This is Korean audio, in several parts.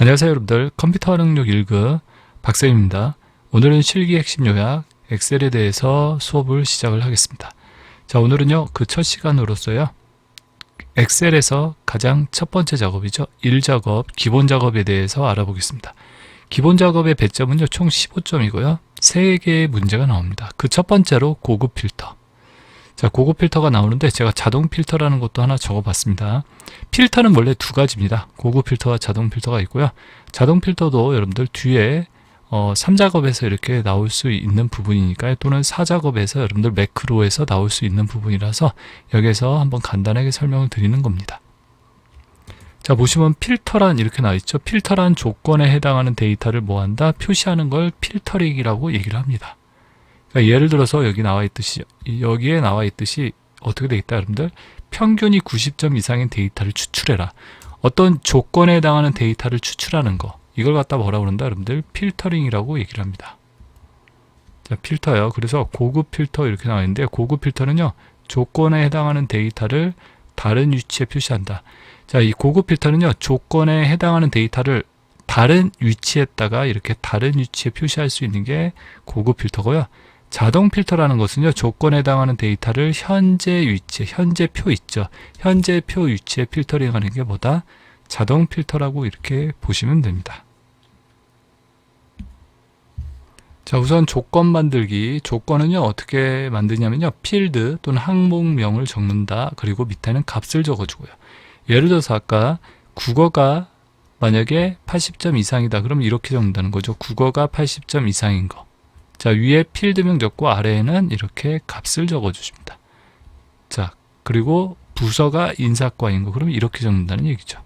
안녕하세요 여러분들, 컴퓨터 능력 1급 박쌤입니다. 오늘은 실기 핵심 요약 엑셀에 대해서 수업을 시작을 하겠습니다. 자, 오늘은요 그 첫 시간으로서요 엑셀에서 가장 첫 번째 작업이죠, 1작업 기본 작업에 대해서 알아보겠습니다. 기본 작업의 배점은요 총 15점이고요 3개의 문제가 나옵니다. 그 첫 번째로 고급 필터. 자, 고급 필터가 나오는데 제가 자동 필터라는 것도 하나 적어봤습니다. 필터는 원래 두 가지입니다. 고급 필터와 자동 필터가 있고요. 자동 필터도 여러분들 뒤에 3작업에서 이렇게 나올 수 있는 부분이니까요. 또는 4작업에서 여러분들 매크로에서 나올 수 있는 부분이라서 여기서 한번 간단하게 설명을 드리는 겁니다. 자, 보시면 필터란 이렇게 나와 있죠. 필터란 조건에 해당하는 데이터를 뭐한다? 표시하는 걸 필터링이라고 얘기를 합니다. 그러니까 예를 들어서 여기에 나와 있듯이 어떻게 되어 있다 여러분들? 평균이 90점 이상인 데이터를 추출해라. 어떤 조건에 해당하는 데이터를 추출하는 거, 이걸 갖다 뭐라고 그런다 여러분들? 필터링이라고 얘기를 합니다. 자, 필터요. 그래서 고급 필터 이렇게 나와 있는데, 고급 필터는요 조건에 해당하는 데이터를 다른 위치에 표시한다. 자, 이 고급 필터는요 조건에 해당하는 데이터를 다른 위치에다가 이렇게 다른 위치에 표시할 수 있는 게 고급 필터고요. 자동 필터라는 것은요 조건에 해당하는 데이터를 현재 위치에, 현재 표 있죠, 현재 표 위치에 필터링 하는 게 뭐다? 자동 필터라고 이렇게 보시면 됩니다. 자, 우선 조건 만들기. 조건은요 어떻게 만드냐면요 필드 또는 항목명을 적는다. 그리고 밑에는 값을 적어주고요. 예를 들어서 아까 국어가 만약에 80점 이상이다 그러면 이렇게 적는다는 거죠. 국어가 80점 이상인 거. 자, 위에 필드명 적고 아래에는 이렇게 값을 적어 주십니다. 자, 그리고 부서가 인사과인 거 그러면 이렇게 적는다는 얘기죠.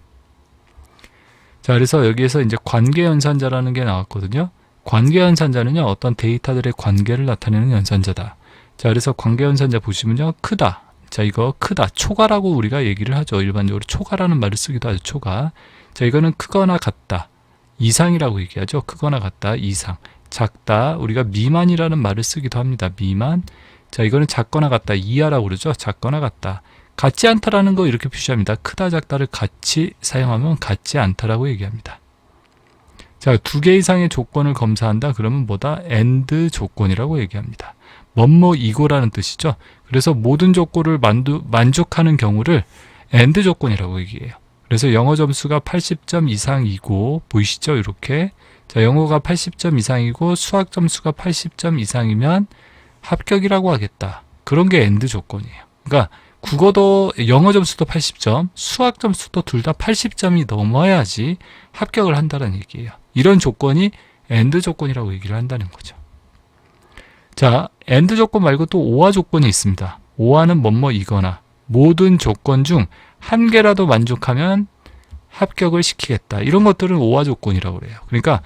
자, 그래서 여기에서 이제 관계연산자라는 게 나왔거든요. 관계연산자는요 어떤 데이터들의 관계를 나타내는 연산자다. 자, 그래서 관계연산자 보시면요 크다. 자, 이거 크다, 초가라고 우리가 얘기를 하죠. 일반적으로 초가라는 말을 쓰기도 하죠. 초가. 자, 이거는 크거나 같다, 이상이라고 얘기하죠. 크거나 같다, 이상. 작다, 우리가 미만이라는 말을 쓰기도 합니다. 미만. 자, 이거는 작거나 같다, 이하라고 그러죠. 작거나 같다. 같지 않다라는 거 이렇게 표시합니다. 크다, 작다를 같이 사용하면 같지 않다라고 얘기합니다. 자, 2개 이상의 조건을 검사한다 그러면 뭐다? AND 조건이라고 얘기합니다. 뭐뭐이고라는 뜻이죠. 그래서 모든 조건을 만족하는 경우를 AND 조건이라고 얘기해요. 그래서 영어 점수가 80점 이상이고, 보이시죠? 이렇게. 자, 영어가 80점 이상이고 수학 점수가 80점 이상이면 합격이라고 하겠다. 그런 게 AND 조건이에요. 그러니까 국어도 영어 점수도 80점, 수학 점수도 둘 다 80점이 넘어야지 합격을 한다는 얘기예요. 이런 조건이 AND 조건이라고 얘기를 한다는 거죠. 자, AND 조건 말고 또 OR 조건이 있습니다. OR는 뭐뭐이거나 모든 조건 중 한 개라도 만족하면 합격을 시키겠다. 이런 것들은 OR 조건이라고 그래요. 그러니까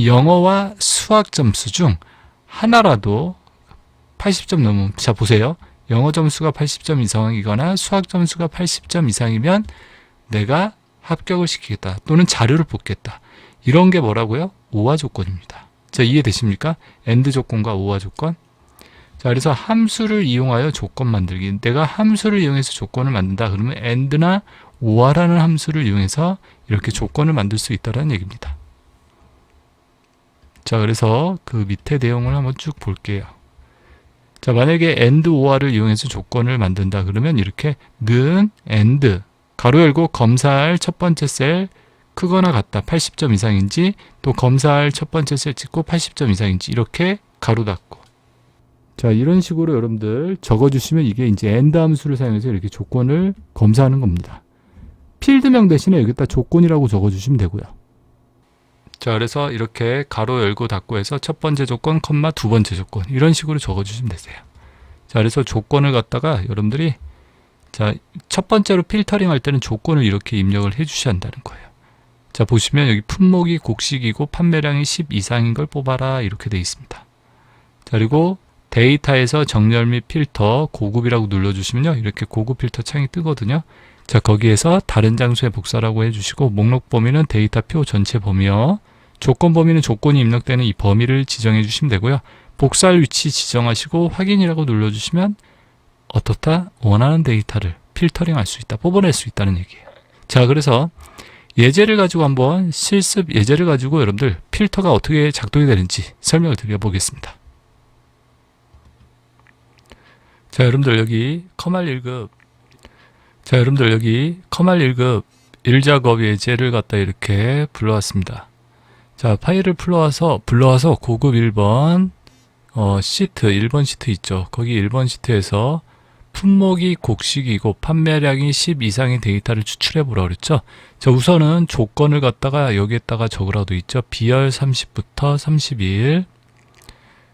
영어와 수학 점수 중 하나라도 80점 넘으면, 자 보세요. 영어 점수가 80점 이상이거나 수학 점수가 80점 이상이면 내가 합격을 시키겠다. 또는 자료를 뽑겠다. 이런 게 뭐라고요? OR 조건입니다. 자, 이해되십니까? AND 조건과 OR 조건. 자, 그래서 함수를 이용하여 조건 만들기. 내가 함수를 이용해서 조건을 만든다 그러면 AND나 OR라는 함수를 이용해서 이렇게 조건을 만들 수 있다는 얘기입니다. 자, 그래서 그 밑에 내용을 한번 쭉 볼게요. 자, 만약에 AND OR를 이용해서 조건을 만든다 그러면 이렇게 는 AND 가로 열고 검사할 첫 번째 셀 크거나 같다 80점 이상인지, 또 검사할 첫 번째 셀 찍고 80점 이상인지 이렇게 가로 닫고. 자, 이런 식으로 여러분들 적어주시면 이게 이제 AND 함수를 사용해서 이렇게 조건을 검사하는 겁니다. 필드명 대신에 여기다 조건이라고 적어주시면 되고요. 자, 그래서 이렇게 가로 열고 닫고 해서 첫 번째 조건, 컴마 두 번째 조건 이런 식으로 적어주시면 되세요. 자, 그래서 조건을 갖다가 여러분들이 자, 첫 번째로 필터링 할 때는 조건을 이렇게 입력을 해 주셔야 한다는 거예요. 자, 보시면 여기 품목이 곡식이고 판매량이 10 이상인 걸 뽑아라 이렇게 되어 있습니다. 자, 그리고 데이터에서 정렬 및 필터 고급이라고 눌러주시면요 이렇게 고급 필터 창이 뜨거든요. 자, 거기에서 다른 장소에 복사라고 해주시고, 목록 범위는 데이터 표 전체 범위요. 조건 범위는 조건이 입력되는 이 범위를 지정해 주시면 되고요. 복사할 위치 지정하시고 확인이라고 눌러주시면 어떻다? 원하는 데이터를 필터링 할 수 있다, 뽑아낼 수 있다는 얘기예요. 자, 그래서 예제를 가지고 한번 실습 예제를 가지고 여러분들 필터가 어떻게 작동이 되는지 설명을 드려보겠습니다. 자, 여러분들 여기 컴활 1급 자, 여러분들 여기 컴활 1급 1작업 예제를 갖다 이렇게 불러왔습니다. 자, 파일을 불러와서 고급 1번 시트 1번 시트 있죠. 거기 1번 시트에서 품목이 곡식이고 판매량이 10 이상의 데이터를 추출해 보라 그랬죠. 자, 우선은 조건을 갖다가 여기에다가 적으라고 돼 있죠. 비열 30부터 31.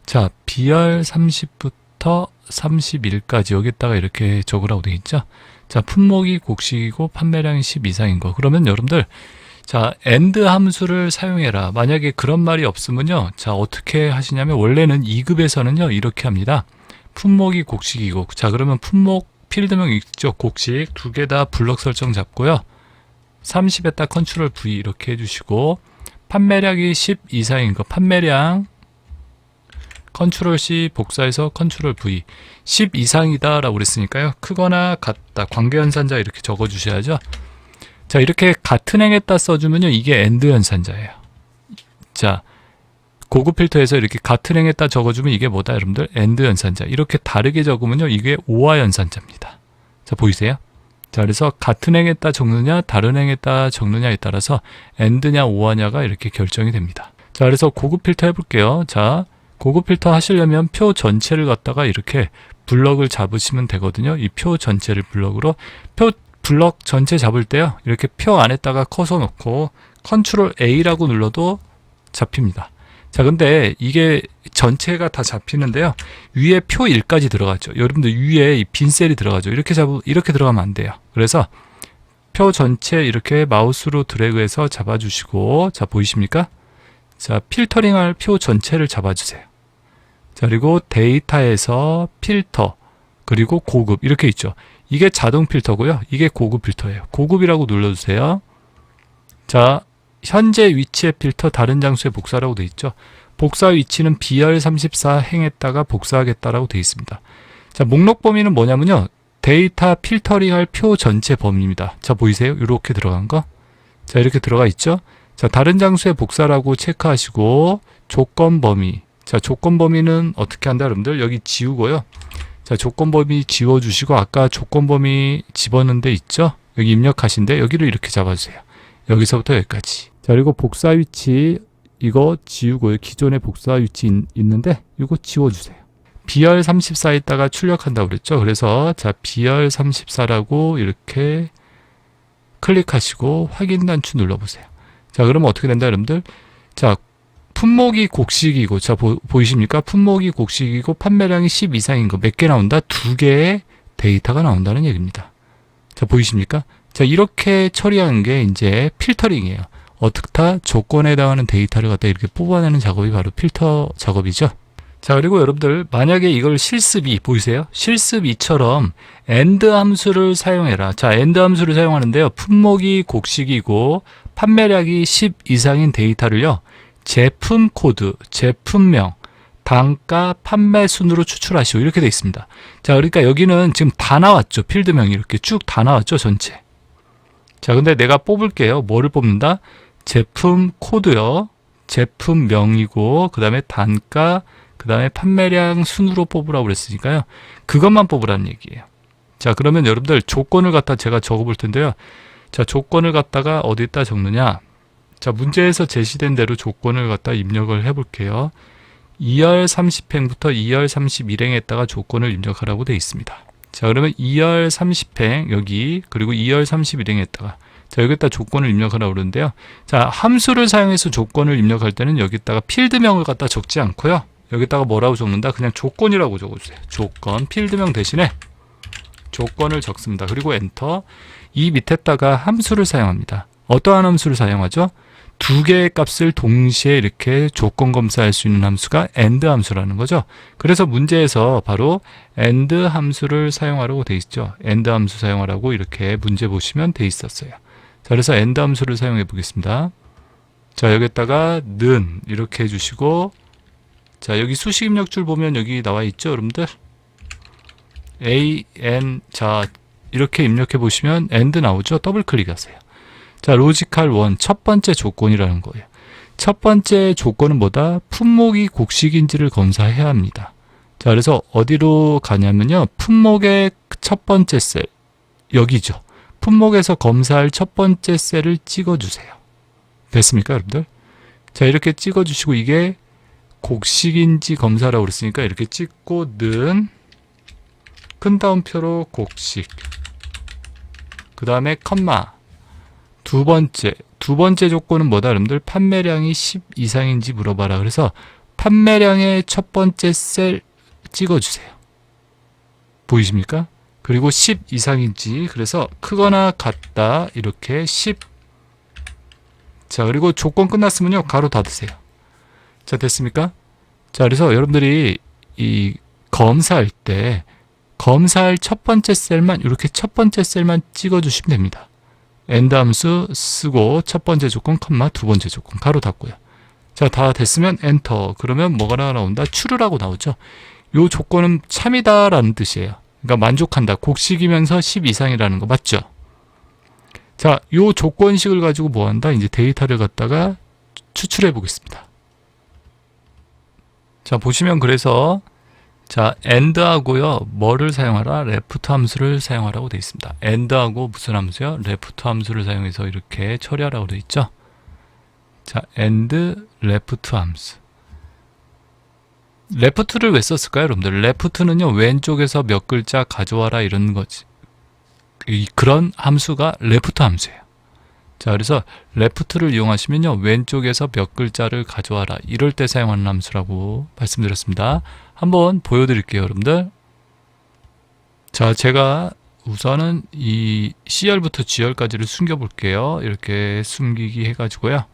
자, 비열 30부터 31까지 여기에다가 이렇게 적으라고 돼 있죠. 자, 품목이 곡식이고 판매량이 10 이상인 거. 그러면 여러분들 자, AND 함수를 사용해라. 만약에 그런 말이 없으면요. 자, 어떻게 하시냐면 원래는 2급에서는요. 이렇게 합니다. 품목이 곡식이고 자, 그러면 품목 필드명 있죠. 곡식 두 개 다 블럭 설정 잡고요. 30에다 컨트롤 V 이렇게 해주시고 판매량이 10 이상인 거 판매량 컨트롤 C 복사해서 컨트롤 V 10 이상이다 라고 그랬으니까요. 크거나 같다 관계연산자 이렇게 적어 주셔야죠. 자, 이렇게 같은 행에다 써주면요. 이게 AND 연산자예요. 자, 고급 필터에서 이렇게 같은 행에다 적어주면 이게 뭐다 여러분들? AND 연산자. 이렇게 다르게 적으면요. 이게 OR 연산자입니다. 자, 보이세요? 자, 그래서 같은 행에다 적느냐 다른 행에다 적느냐에 따라서 AND냐 OR냐가 이렇게 결정이 됩니다. 자, 그래서 고급 필터 해볼게요. 자, 고급 필터 하시려면 표 전체를 갖다가 이렇게 블럭을 잡으시면 되거든요. 이 표 전체를 블럭으로 블럭 전체 잡을 때요. 이렇게 표 안에다가 커서 놓고 컨트롤 A라고 눌러도 잡힙니다. 자, 근데 이게 전체가 다 잡히는데요. 위에 표 1까지 들어가죠. 여러분들 위에 이 빈 셀이 들어가죠. 이렇게 들어가면 안 돼요. 그래서 표 전체 이렇게 마우스로 드래그해서 잡아주시고 자, 보이십니까? 자, 필터링할 표 전체를 잡아주세요. 자, 그리고 데이터에서 필터 그리고 고급 이렇게 있죠. 이게 자동 필터고요. 이게 고급 필터예요. 고급이라고 눌러주세요. 자, 현재 위치의 필터 다른 장소에 복사라고 되어 있죠. 복사 위치는 비열 34 행에다가 복사하겠다라고 되어 있습니다. 자, 목록 범위는 뭐냐면요. 데이터 필터링할 표 전체 범위입니다. 자, 보이세요? 이렇게 들어간 거. 자, 이렇게 들어가 있죠. 자, 다른 장소에 복사라고 체크하시고 조건 범위. 자, 조건 범위는 어떻게 한다 여러분들? 여기 지우고요. 자, 조건 범위 지워주시고 아까 조건 범위 집어넣은 데 있죠? 여기 입력하신데 여기를 이렇게 잡아주세요. 여기서부터 여기까지. 자, 그리고 복사 위치 이거 지우고요. 기존에 복사 위치 있는데 이거 지워주세요. 비열 34에다가 출력한다고 그랬죠. 그래서 자, 비열 34라고 이렇게 클릭하시고 확인 단추 눌러보세요. 자, 그러면 어떻게 된다 여러분들? 자, 품목이 곡식이고 자, 보이십니까? 품목이 곡식이고 판매량이 10 이상인 거 몇 개 나온다? 2개의 데이터가 나온다는 얘기입니다. 자, 보이십니까? 자, 이렇게 처리하는 게 이제 필터링이에요. 어떻다? 조건에 해당하는 데이터를 갖다 이렇게 뽑아내는 작업이 바로 필터 작업이죠. 자, 그리고 여러분들 만약에 이걸 실습 2 보이세요? 실습 2처럼 AND 함수를 사용해라. 자, AND 함수를 사용하는데요. 품목이 곡식이고 판매량이 10 이상인 데이터를요. 제품 코드, 제품명, 단가, 판매 순으로 추출하시오. 이렇게 되어 있습니다. 자, 그러니까 여기는 지금 다 나왔죠. 필드명이 이렇게 쭉 다 나왔죠. 전체. 자, 근데 내가 뽑을게요. 뭐를 뽑는다? 제품 코드요. 제품명이고 그 다음에 단가, 그 다음에 판매량 순으로 뽑으라고 그랬으니까요. 그것만 뽑으라는 얘기예요. 자, 그러면 여러분들 조건을 갖다 제가 적어볼 텐데요. 자, 조건을 갖다가 어디다 적느냐? 자, 문제에서 제시된 대로 조건을 갖다 입력을 해볼게요. 2열 30행부터 2열 31행에다가 조건을 입력하라고 되어 있습니다. 자, 그러면 2열 30행 여기 그리고 2열 31행에다가 자, 여기다 조건을 입력하라고 그러는데요. 자, 함수를 사용해서 조건을 입력할 때는 여기다가 필드명을 갖다 적지 않고요. 여기다가 뭐라고 적는다? 그냥 조건이라고 적어주세요. 조건, 필드명 대신에 조건을 적습니다. 그리고 엔터. 이 밑에다가 함수를 사용합니다. 어떠한 함수를 사용하죠? 두 개의 값을 동시에 이렇게 조건 검사할 수 있는 함수가 AND 함수라는 거죠. 그래서 문제에서 바로 AND 함수를 사용하라고 돼 있죠. AND 함수 사용하라고 이렇게 문제 보시면 돼 있었어요. 자, 그래서 AND 함수를 사용해 보겠습니다. 자, 여기다가 는 이렇게 해주시고 자, 여기 수식 입력줄 보면 여기 나와 있죠, 여러분들? AN 자, 이렇게 입력해 보시면 AND 나오죠. 더블 클릭하세요. 자, 로지컬 1, 첫 번째 조건이라는 거예요. 첫 번째 조건은 뭐다? 품목이 곡식인지를 검사해야 합니다. 자, 그래서 어디로 가냐면요. 품목의 첫 번째 셀, 여기죠. 품목에서 검사할 첫 번째 셀을 찍어주세요. 됐습니까, 여러분들? 자, 이렇게 찍어주시고 이게 곡식인지 검사라고 그랬으니까 이렇게 찍고 는 큰 따옴표로 곡식, 그 다음에 컴마, 두 번째 조건은 뭐다, 여러분들? 판매량이 10 이상인지 물어봐라. 그래서 판매량의 첫 번째 셀 찍어주세요. 보이십니까? 그리고 10 이상인지, 그래서 크거나 같다, 이렇게 10. 자, 그리고 조건 끝났으면요, 가로 닫으세요. 자, 됐습니까? 자, 그래서 여러분들이 이 검사할 때 검사할 첫 번째 셀만, 이렇게 첫 번째 셀만 찍어주시면 됩니다. AND 함수 쓰고 첫 번째 조건, 컴마, 두 번째 조건, 가로 닫고요. 자, 다 됐으면 엔터. 그러면 뭐가 나온다? true라고 나오죠. 요 조건은 참이다라는 뜻이에요. 그러니까 만족한다. 곡식이면서 10 이상이라는 거 맞죠? 자, 요 조건식을 가지고 뭐 한다? 이제 데이터를 갖다가 추출해 보겠습니다. 자, 보시면 그래서 자, AND하고요. 뭐를 사용하라? left 함수를 사용하라고 되어 있습니다. AND하고 무슨 함수요? left 함수를 사용해서 이렇게 처리하라고 되어 있죠. 자, AND left 함수. left를 왜 썼을까요, 여러분들? left는요, 왼쪽에서 몇 글자 가져와라 이런 거지. 그런 함수가 left 함수예요. 자, 그래서 left를 이용하시면요, 왼쪽에서 몇 글자를 가져와라 이럴 때 사용하는 함수라고 말씀드렸습니다. 한번 보여드릴게요, 여러분들. 자, 제가 우선은 이 C열부터 G열까지를 숨겨볼게요. 이렇게 숨기기 해가지고요.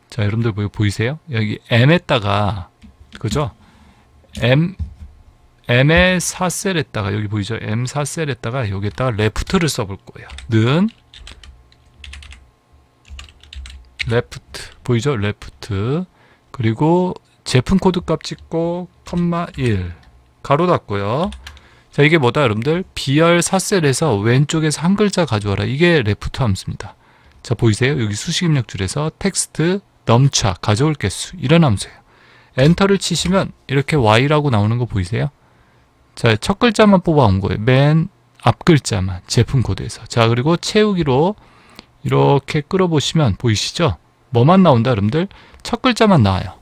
자, 여러분들 보이세요? 여기 M에다가, 그죠? M의 4셀에다가, 여기 보이죠? M 4셀에다가 여기에다가 left를 써볼 거예요. 는 left, 보이죠? left. 그리고 제품 코드 값 찍고 컴마 1 가로 닫고요. 자, 이게 뭐다, 여러분들? B열 4셀에서 왼쪽에서 한 글자 가져와라. 이게 left 함수입니다. 자, 보이세요? 여기 수식 입력줄에서 텍스트 넘차 가져올 개수, 이런 함수예요. 엔터를 치시면 이렇게 Y라고 나오는 거 보이세요? 자, 첫 글자만 뽑아온 거예요. 맨 앞 글자만, 제품 코드에서. 자, 그리고 채우기로 이렇게 끌어보시면 보이시죠? 뭐만 나온다, 여러분들? 첫 글자만 나와요.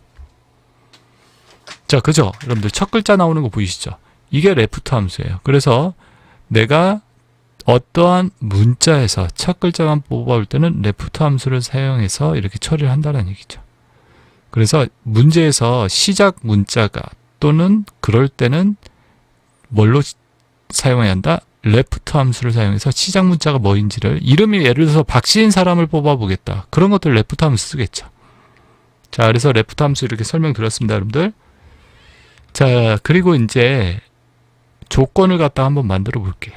자, 그죠? 여러분들 첫 글자 나오는 거 보이시죠? 이게 left 함수예요. 그래서 내가 어떠한 문자에서 첫 글자만 뽑아올 때는 left 함수를 사용해서 이렇게 처리를 한다는 얘기죠. 그래서 문제에서 시작 문자가 또는 그럴 때는 뭘로 사용해야 한다? left 함수를 사용해서 시작 문자가 뭐인지를, 이름이 예를 들어서 박씨인 사람을 뽑아보겠다. 그런 것들 left 함수 쓰겠죠. 자, 그래서 left 함수 이렇게 설명드렸습니다, 여러분들. 자, 그리고 이제 조건을 갖다 한번 만들어 볼게요.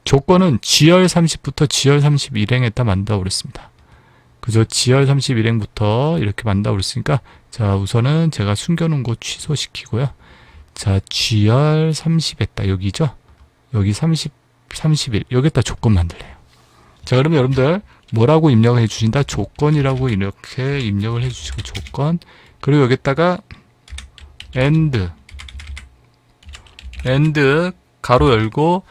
조건은 G열 30부터 G열 30 일행에다 만들어 그랬습니다. 그죠? G열 30 일행부터 이렇게 만들어 그랬으니까, 자, 우선은 제가 숨겨놓은 거 취소시키고요. 자, G열 30에다, 여기죠? 여기 30, 31, 여기다 조건 만들래요. 자, 그러면 여러분들 뭐라고 입력을 해 주신다? 조건이라고 이렇게 입력을 해 주시고, 조건. 그리고 여기다가 AND 가로 열고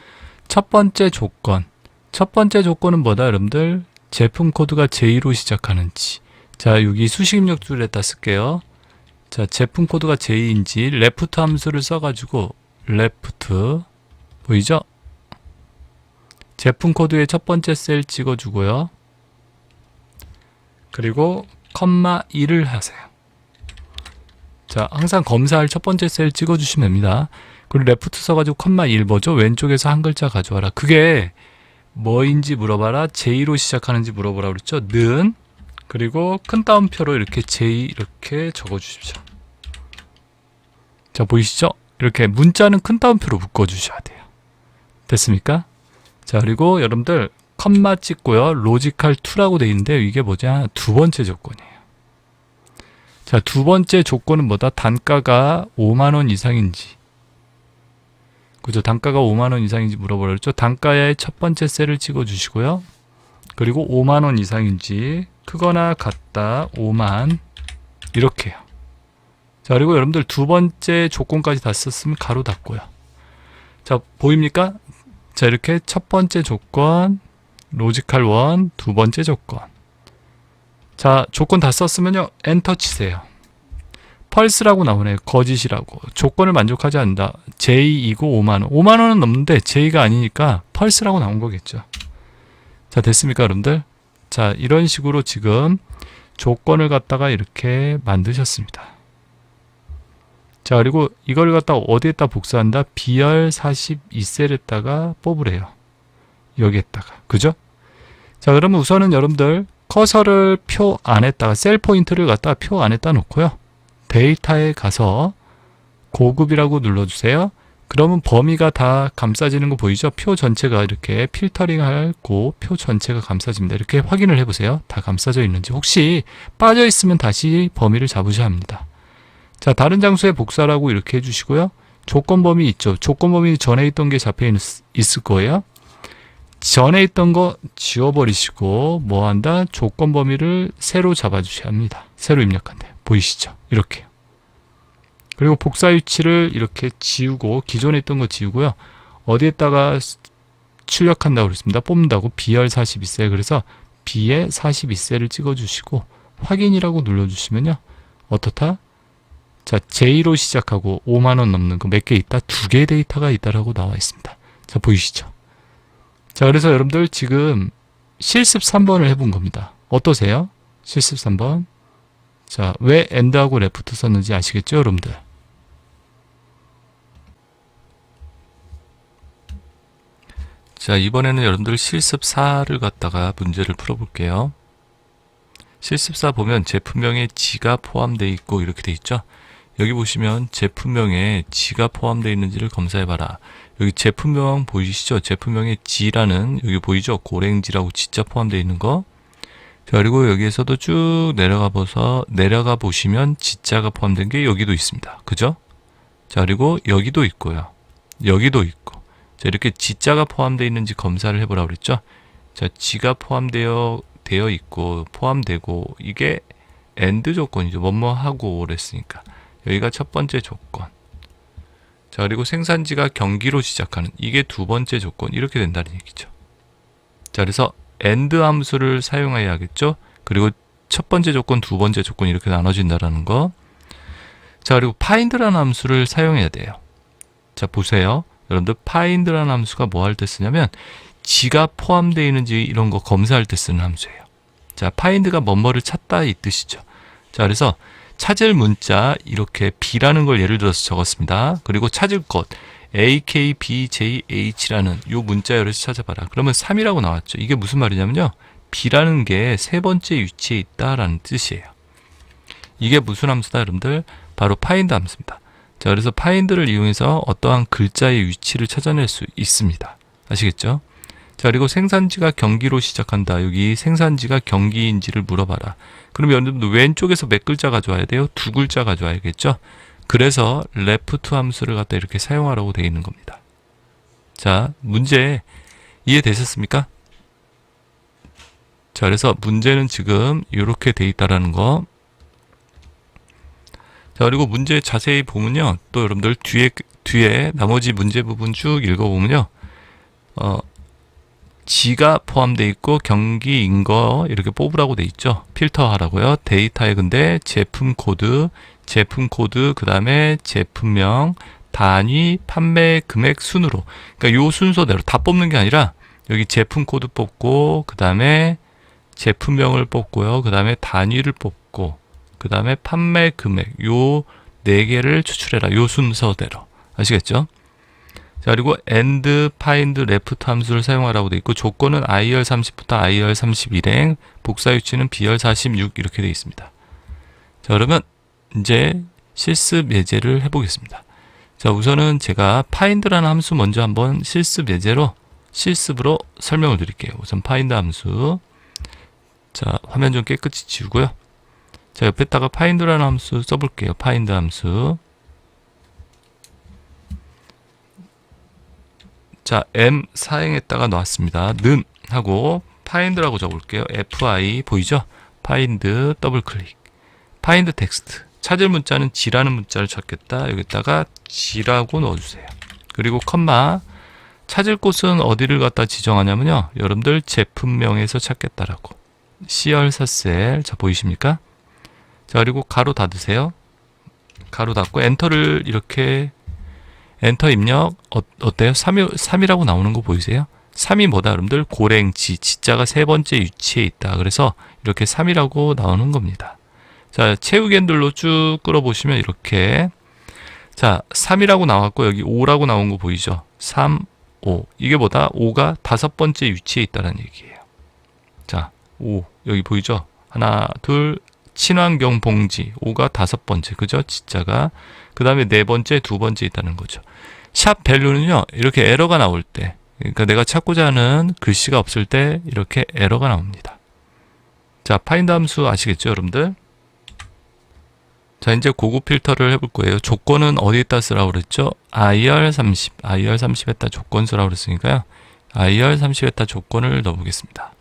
첫 번째 조건. 첫 번째 조건은 뭐다, 여러분들? 제품 코드가 J로 시작하는지. 자, 여기 수식 입력줄에다 쓸게요. 자, 제품 코드가 J인지 left 함수를 써가지고 left, 보이죠? 제품 코드의 첫 번째 셀 찍어주고요. 그리고 컴마 1을 하세요. 자, 항상 검사할 첫 번째 셀 찍어주시면 됩니다. 그리고 레프트 써가지고 컴마 1 뭐죠? 왼쪽에서 한 글자 가져와라. 그게 뭐인지 물어봐라. J로 시작하는지 물어보라 그랬죠? 는, 그리고 큰 따옴표로 이렇게 J 이렇게 적어주십시오. 자, 보이시죠? 이렇게 문자는 큰 따옴표로 묶어주셔야 돼요. 됐습니까? 자, 그리고 여러분들 컴마 찍고요. 로지컬 2라고 되어 있는데 이게 뭐냐? 두 번째 조건이에요. 자, 두 번째 조건은 뭐다? 단가가 5만원 이상인지. 그죠? 단가가 5만원 이상인지 물어보라 그랬죠? 단가의 첫 번째 셀을 찍어 주시고요. 그리고 5만 원 이상인지 크거나 같다 5만 이렇게요. 자, 그리고 여러분들 두 번째 조건까지 다 썼으면 가로 닫고요. 자, 보입니까? 자, 이렇게 첫 번째 조건, 로지컬 1, 두 번째 조건. 자, 조건 다 썼으면요, 엔터 치세요. 펄스라고 나오네요. 거짓이라고. 조건을 만족하지 않는다. J이고 5만원. 5만원은 넘는데 J가 아니니까 펄스라고 나온 거겠죠. 자, 됐습니까, 여러분들? 자, 이런 식으로 지금 조건을 갖다가 이렇게 만드셨습니다. 자, 그리고 이걸 갖다가 어디에다 복사한다? B열 42셀에다가 뽑으래요. 여기에다가. 그죠? 자, 그러면 우선은 여러분들 커서를 표 안에다가 셀 포인트를 갖다가 표 안에다 놓고요. 데이터에 가서 고급이라고 눌러주세요. 그러면 범위가 다 감싸지는 거 보이죠? 표 전체가 이렇게 필터링하고 표 전체가 감싸집니다. 이렇게 확인을 해보세요. 다 감싸져 있는지. 혹시 빠져 있으면 다시 범위를 잡으셔야 합니다. 자, 다른 장소에 복사라고 이렇게 해주시고요. 조건 범위 있죠. 조건 범위 전에 있던 게 잡혀 있을 거예요. 전에 있던 거 지워버리시고 뭐 한다? 조건 범위를 새로 잡아주셔야 합니다. 새로 입력한대. 보이시죠? 이렇게요. 그리고 복사 위치를 이렇게 지우고 기존에 있던 거 지우고요. 어디에다가 출력한다고 그랬습니다. 뽑는다고 B열 42셀. 그래서 B에 42셀을 찍어주시고 확인이라고 눌러주시면요. 어떻다? 자, J로 시작하고 5만원 넘는 거 몇 개 있다? 2개의 데이터가 있다라고 나와 있습니다. 자, 보이시죠? 자, 그래서 여러분들 지금 실습 3번을 해본 겁니다. 어떠세요? 실습 3번. 자, 왜 AND하고 LEFT 썼는지 아시겠죠, 여러분들? 자, 이번에는 여러분들 실습 4를 갖다가 문제를 풀어볼게요. 실습 4 보면 제품명에 지가 포함되어 있고 이렇게 되어 있죠. 여기 보시면 제품명에 지가 포함되어 있는지를 검사해봐라. 여기 제품명 보이시죠? 제품명에 지라는 여기 보이죠? 고랭지라고 지자 포함되어 있는 거. 자, 그리고 여기에서도 쭉 내려가 보시면 지자가 포함된 게 여기도 있습니다. 그죠? 자, 그리고 여기도 있고요. 여기도 있고. 자, 이렇게 지자가 포함되어 있는지 검사를 해보라고 그랬죠? 자, 지가 포함되어 있고 포함되고 이게 AND 조건이죠. 뭐뭐 하고 그랬으니까. 여기가 첫 번째 조건. 자, 그리고 생산지가 경기로 시작하는 이게 두 번째 조건. 이렇게 된다는 얘기죠. 자, 그래서 AND 함수를 사용해야겠죠. 그리고 첫 번째 조건, 두 번째 조건 이렇게 나눠진다라는 거. 자, 그리고 find라는 함수를 사용해야 돼요. 자, 보세요. 여러분들 find라는 함수가 뭐 할 때 쓰냐면 지가 포함되어 있는지 이런 거 검사할 때 쓰는 함수예요. 자, find가 뭐뭐를 찾다 이 뜻이죠. 자, 그래서 찾을 문자 이렇게 B라는 걸 예를 들어서 적었습니다. 그리고 찾을 것 AKBJH라는 요 문자열에서 찾아봐라. 그러면 3이라고 나왔죠. 이게 무슨 말이냐면요. B라는 게 세 번째 위치에 있다라는 뜻이에요. 이게 무슨 함수다, 여러분들? 바로 find 함수입니다. 자, 그래서 find를 이용해서 어떠한 글자의 위치를 찾아낼 수 있습니다. 아시겠죠? 자, 그리고 생산지가 경기로 시작한다. 여기 생산지가 경기인지를 물어봐라. 그러면 여러분들 왼쪽에서 몇 글자 가져와야 돼요? 두 글자 가져와야겠죠? 그래서 left 함수를 갖다 이렇게 사용하라고 되어 있는 겁니다. 자, 문제 이해되셨습니까? 자, 그래서 문제는 지금 이렇게 되어 있다라는 거. 자, 그리고 문제 자세히 보면요. 또 여러분들 뒤에 나머지 문제 부분 쭉 읽어보면요. 지가 포함되어 있고 경기인 거 이렇게 뽑으라고 돼 있죠. 필터하라고요. 데이터에 근데 제품 코드 그 다음에 제품명, 단위, 판매 금액 순으로. 그러니까 요 순서대로 다 뽑는 게 아니라 여기 제품 코드 뽑고 그 다음에 제품명을 뽑고요. 그 다음에 단위를 뽑고 그 다음에 판매 금액 요 4개를 추출해라. 요 순서대로. 아시겠죠? 자, 그리고 AND, find, left 함수를 사용하라고 되어 있고 조건은 IR 30부터 IR 31행, 복사 위치는 B열 46 이렇게 되어 있습니다. 자, 그러면 이제 실습 예제를 해보겠습니다. 자, 우선은 제가 find라는 함수 먼저 한번 실습으로 설명을 드릴게요. 우선 find 함수. 자, 화면 좀 깨끗이 지우고요. 자, 옆에다가 find라는 함수 써볼게요. find 함수. 자, M 사행에다가 놨습니다. 는 하고 find라고 적어볼게요. fi 보이죠? find 더블 클릭. find 텍스트. 찾을 문자는 G라는 문자를 찾겠다. 여기다가 G라고 넣어주세요. 그리고 컴마. 찾을 곳은 어디를 갖다 지정하냐면요. 여러분들 제품명에서 찾겠다라고. C열사셀. 자, 보이십니까? 자, 그리고 가로 닫으세요. 가로 닫고 엔터를 이렇게 엔터 입력 어때요? 3이라고 나오는 거 보이세요? 3이 뭐다 여러분들? 고랭지, 지자가 세 번째 위치에 있다. 그래서 이렇게 3이라고 나오는 겁니다. 자, 채우기 핸들로 쭉 끌어보시면 이렇게 자, 3이라고 나왔고 여기 5라고 나온 거 보이죠? 3, 5. 이게 뭐다? 5가 다섯 번째 위치에 있다는 얘기예요. 자, 5. 여기 보이죠? 하나, 둘, 친환경 봉지. 5가 다섯 번째. 그죠? 지자가. 그 다음에 네 번째, 두 번째 있다는 거죠. 샵 밸류는요, 이렇게 에러가 나올 때, 그러니까 내가 찾고자 하는 글씨가 없을 때 이렇게 에러가 나옵니다. 자, 파인드 함수 아시겠죠, 여러분들? 자, 이제 고급 필터를 해볼 거예요. 조건은 어디에다 쓰라고 그랬죠? IR30. IR30에다 조건 쓰라고 그랬으니까요. IR30에다 조건을 넣어보겠습니다.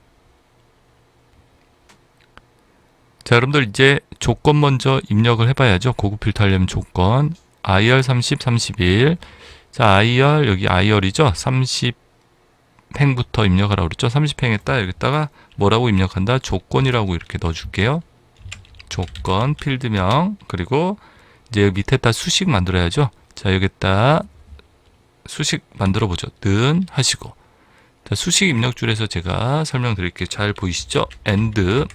자, 여러분들 이제 조건 먼저 입력을 해봐야죠. 고급 필터 하려면 조건. IR30, 31. 자, IR, 여기 IR이죠? 30행부터 입력하라고 그랬죠? 30행 했다. 여기다가 뭐라고 입력한다? 조건이라고 이렇게 넣어줄게요. 조건, 필드명, 그리고 이제 여기 밑에다 수식 만들어야죠. 자, 여기다 수식 만들어 보죠. 는 하시고. 자, 수식 입력줄에서 제가 설명드릴게요. 잘 보이시죠? and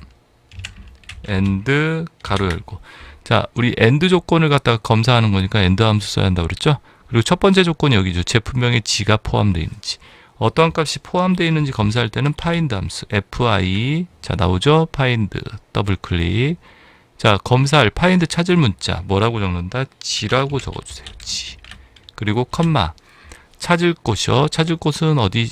가로 열고. 자, 우리 and 조건을 갖다가 검사하는 거니까 and 함수 써야 한다고 그랬죠? 그리고 첫 번째 조건이 여기죠. 제품명에 G가 포함되어 있는지. 어떠한 값이 포함되어 있는지 검사할 때는 find 함수 fi. 자, 나오죠? find 더블 클릭. 자, 검사할 find 찾을 문자 뭐라고 적는다? G라고 적어주세요. G. 그리고 컴마. 찾을 곳이요. 찾을 곳은 어디?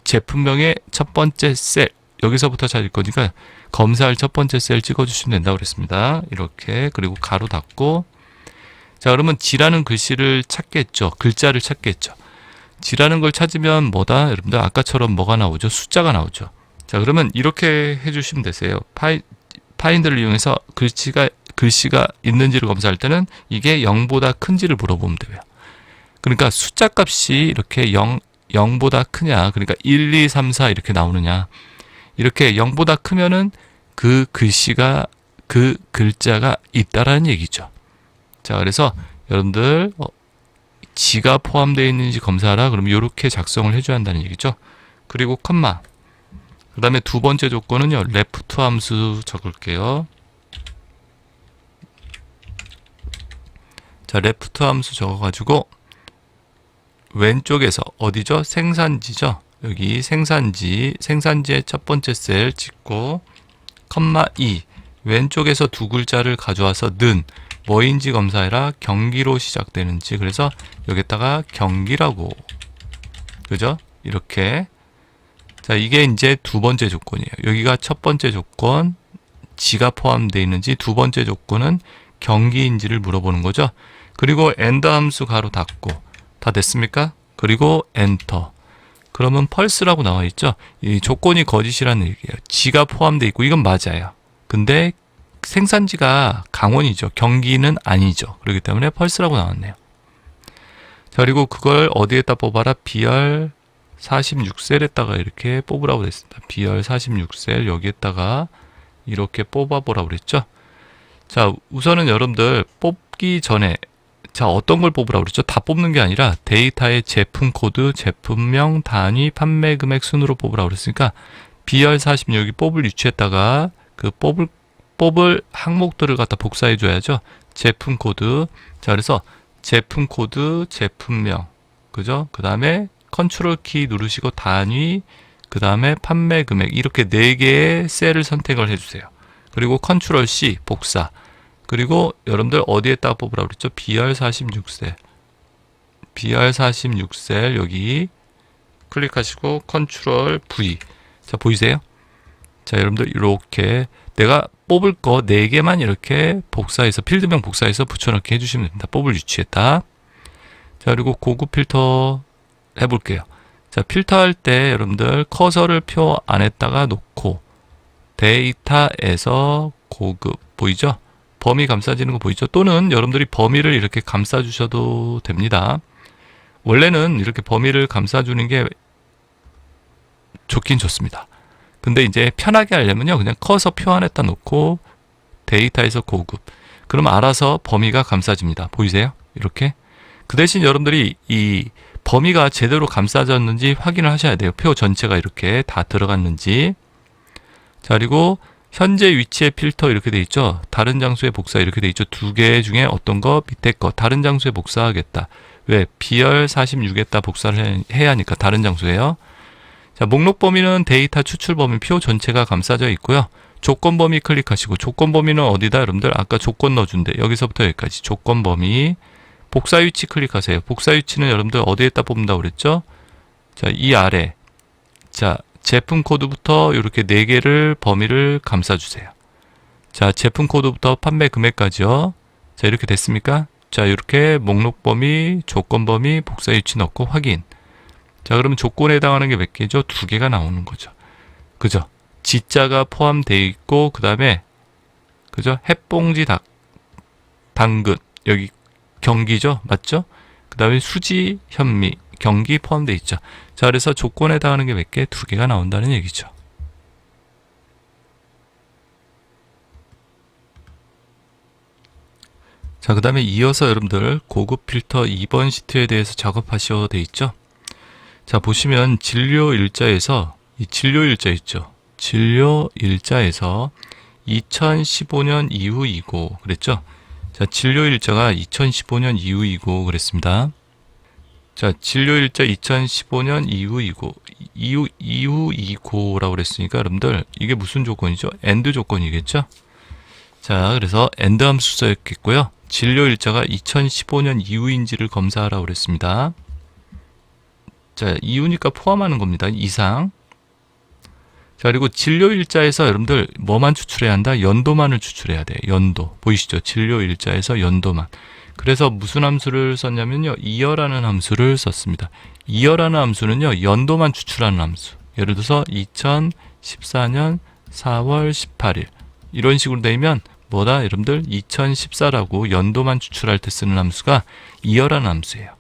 제품명의 첫 번째 셀. 여기서부터 찾을 거니까 검사할 첫 번째 셀 찍어주시면 된다고 그랬습니다. 이렇게. 그리고 가로 닫고. 자, 그러면 G라는 글씨를 찾겠죠. 글자를 찾겠죠. G라는 걸 찾으면 뭐다? 여러분들 아까처럼 뭐가 나오죠? 숫자가 나오죠. 자, 그러면 이렇게 해주시면 되세요. 파인드를 이용해서 글씨가 있는지를 검사할 때는 이게 0보다 큰지를 물어보면 돼요. 그러니까 숫자 값이 이렇게 0보다 크냐, 그러니까 1, 2, 3, 4 이렇게 나오느냐. 이렇게 0보다 크면은 그 글씨가, 그 글자가 있다라는 얘기죠. 자, 그래서 여러분들 G가 포함되어 있는지 검사하라. 그러면 이렇게 작성을 해줘야 한다는 얘기죠. 그리고 컴마. 그 다음에 두 번째 조건은요, left 함수 적을게요. 자, left 함수 적어가지고 왼쪽에서 어디죠? 생산지죠. 여기 생산지의 첫 번째 셀 찍고 컴마 2. 왼쪽에서 두 글자를 가져와서 는 뭐인지 검사해라. 경기로 시작되는지. 그래서 여기다가 경기라고. 그죠? 이렇게. 자, 이게 이제 두 번째 조건이에요. 여기가 첫 번째 조건, G가 포함되어 있는지, 두 번째 조건은 경기인지를 물어보는 거죠. 그리고 and 함수 가로 닫고. 다 됐습니까? 그리고 엔터. 그러면 펄스라고 나와 있죠. 이 조건이 거짓이라는 얘기예요. G가 포함되어 있고 이건 맞아요. 근데 생산지가 강원이죠. 경기는 아니죠. 그렇기 때문에 펄스라고 나왔네요. 자, 그리고 그걸 어디에다 뽑아라? B열 46셀에다가 이렇게 뽑으라고 됐습니다. B열 46셀 여기에다가 이렇게 뽑아보라고 그랬죠. 자, 우선은 여러분들 뽑기 전에 자, 어떤 걸 뽑으라고 그랬죠? 다 뽑는 게 아니라 데이터의 제품 코드, 제품명, 단위, 판매 금액 순으로 뽑으라고 그랬으니까 B열 46이 뽑을 위치에다가 그 뽑을 항목들을 갖다 복사해 줘야죠. 제품 코드. 자, 그래서 제품 코드, 제품명. 그죠? 그 다음에 컨트롤 키 누르시고 단위, 그 다음에 판매 금액. 이렇게 4개의 셀을 선택을 해주세요. 그리고 컨트롤 C 복사. 그리고 여러분들 어디에다가 뽑으라고 그랬죠? B열 46셀. B열 46셀 여기 클릭하시고 컨트롤 V. 자, 보이세요? 자, 여러분들 이렇게 내가 뽑을 거 4개만 이렇게 복사해서 필드명 복사해서 붙여넣기 해주시면 됩니다. 뽑을 위치에다. 자, 그리고 고급 필터 해볼게요. 자, 필터할 때 여러분들 커서를 표 안에다가 놓고 데이터에서 고급 보이죠? 범위 감싸지는 거 보이죠? 또는 여러분들이 범위를 이렇게 감싸 주셔도 됩니다. 원래는 이렇게 범위를 감싸 주는 게 좋긴 좋습니다. 근데 이제 편하게 하려면요, 그냥 커서 표 안에다 놓고 데이터에서 고급, 그러면 알아서 범위가 감싸집니다. 보이세요? 이렇게. 그 대신 여러분들이 이 범위가 제대로 감싸졌는지 확인을 하셔야 돼요. 표 전체가 이렇게 다 들어갔는지. 자, 그리고 현재 위치의 필터 이렇게 돼 있죠. 다른 장소에 복사 이렇게 돼 있죠. 두 개 중에 어떤 거, 밑에 거 다른 장소에 복사하겠다. 왜? B열 46에다 복사를 해야 하니까 다른 장소에요. 자, 목록 범위는 데이터 추출 범위 표 전체가 감싸져 있고요. 조건 범위 클릭하시고, 조건 범위는 어디다 여러분들? 아까 조건 넣어준대. 여기서부터 여기까지 조건 범위. 복사 위치 클릭하세요. 복사 위치는 여러분들 어디에다 뽑는다고 그랬죠? 자, 이 아래. 자, 제품 코드부터 이렇게 4개를 범위를 감싸주세요. 자, 제품 코드부터 판매 금액까지요. 자, 이렇게 됐습니까? 자, 이렇게 목록 범위, 조건 범위, 복사 위치 넣고 확인. 자, 그러면 조건에 해당하는 게 몇 개죠? 2개가 나오는 거죠. 그죠? 지자가 포함되어 있고, 그 다음에, 그죠? 햇봉지 당근. 여기 경기죠? 맞죠? 그 다음에 수지, 현미, 경기 포함되어 있죠. 자, 그래서 조건에 해당하는 게 몇 개? 2개가 나온다는 얘기죠. 자, 그 다음에 이어서 여러분들 고급 필터 2번 시트에 대해서 작업하셔야 돼 있죠. 자, 보시면 진료 일자에서 이 진료 일자 있죠. 진료 일자에서 2015년 이후이고 그랬죠. 자, 진료 일자가 2015년 이후이고 그랬습니다. 자, 진료 일자 2015년 이후이고라고 그랬으니까 여러분들 이게 무슨 조건이죠? 엔드 조건이겠죠? 자, 그래서 엔드 함수 써야겠고요. 진료 일자가 2015년 이후인지를 검사하라고 그랬습니다. 자, 이후니까 포함하는 겁니다. 이상. 자, 그리고 진료 일자에서 여러분들 뭐만 추출해야 한다? 연도만을 추출해야 돼. 연도. 보이시죠? 진료 일자에서 연도만. 그래서 무슨 함수를 썼냐면요. 이어라는 함수를 썼습니다. 이어라는 함수는요. 연도만 추출하는 함수. 예를 들어서 2014년 4월 18일. 이런 식으로 되면 뭐다? 여러분들 2014라고 연도만 추출할 때 쓰는 함수가 이어라는 함수예요.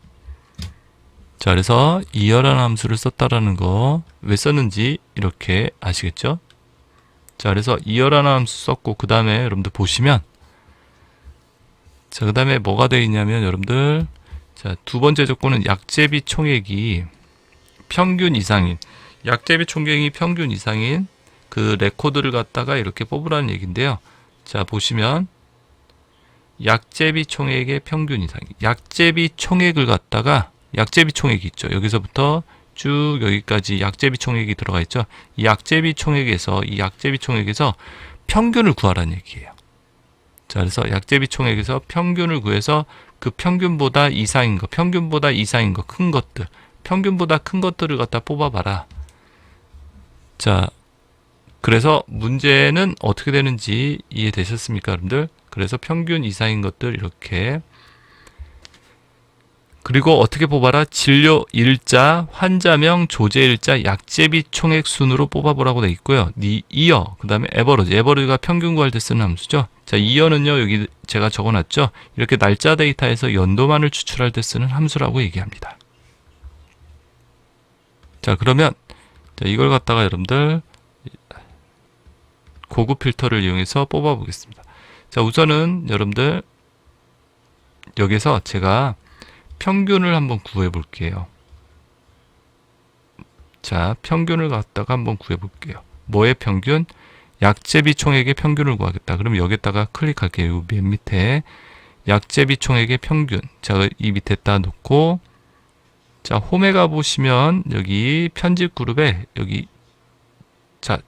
자, 그래서 이어라는 함수를 썼다라는 거 왜 썼는지 이렇게 아시겠죠? 자, 그래서 이어라는 함수 썼고 그 다음에 여러분들 보시면 자, 그 다음에 뭐가 되어 있냐면 여러분들 자, 두 번째 조건은 약제비 총액이 평균 이상인 약제비 총액이 평균 이상인 그 레코드를 갖다가 이렇게 뽑으라는 얘기인데요. 자, 보시면 약제비 총액의 평균 이상 약제비 총액을 갖다가 약제비 총액이 있죠. 여기서부터 쭉 여기까지 약제비 총액이 들어가 있죠. 이 약제비 총액에서 평균을 구하라는 얘기예요. 자, 그래서 약제비 총액에서 평균을 구해서 그 평균보다 이상인 거, 큰 것들, 평균보다 큰 것들을 갖다 뽑아봐라. 자, 그래서 문제는 어떻게 되는지 이해되셨습니까, 여러분들? 그래서 평균 이상인 것들 이렇게 그리고 어떻게 뽑아라? 진료 일자, 환자명, 조제 일자, 약제비 총액 순으로 뽑아보라고 되어 있고요. 이어, 그 다음에 에버러지. 에버러지가 평균 구할 때 쓰는 함수죠. 자, 이어는요, 여기 제가 적어놨죠. 이렇게 날짜 데이터에서 연도만을 추출할 때 쓰는 함수라고 얘기합니다. 자, 그러면 자, 이걸 갖다가 여러분들 고급 필터를 이용해서 뽑아보겠습니다. 자, 우선은 여러분들 여기서 제가 평균을 한번 구해 볼게요. 자, 평균을 갖다가 한번 구해 볼게요. 뭐의 평균? 약제비 총액의 평균을 구하겠다. 그럼 여기다가 클릭할게요. 맨 밑에 약제비 총액의 평균. 자, 이 밑에다 놓고 자, 홈에 가 보시면 여기 편집 그룹에 여기 자,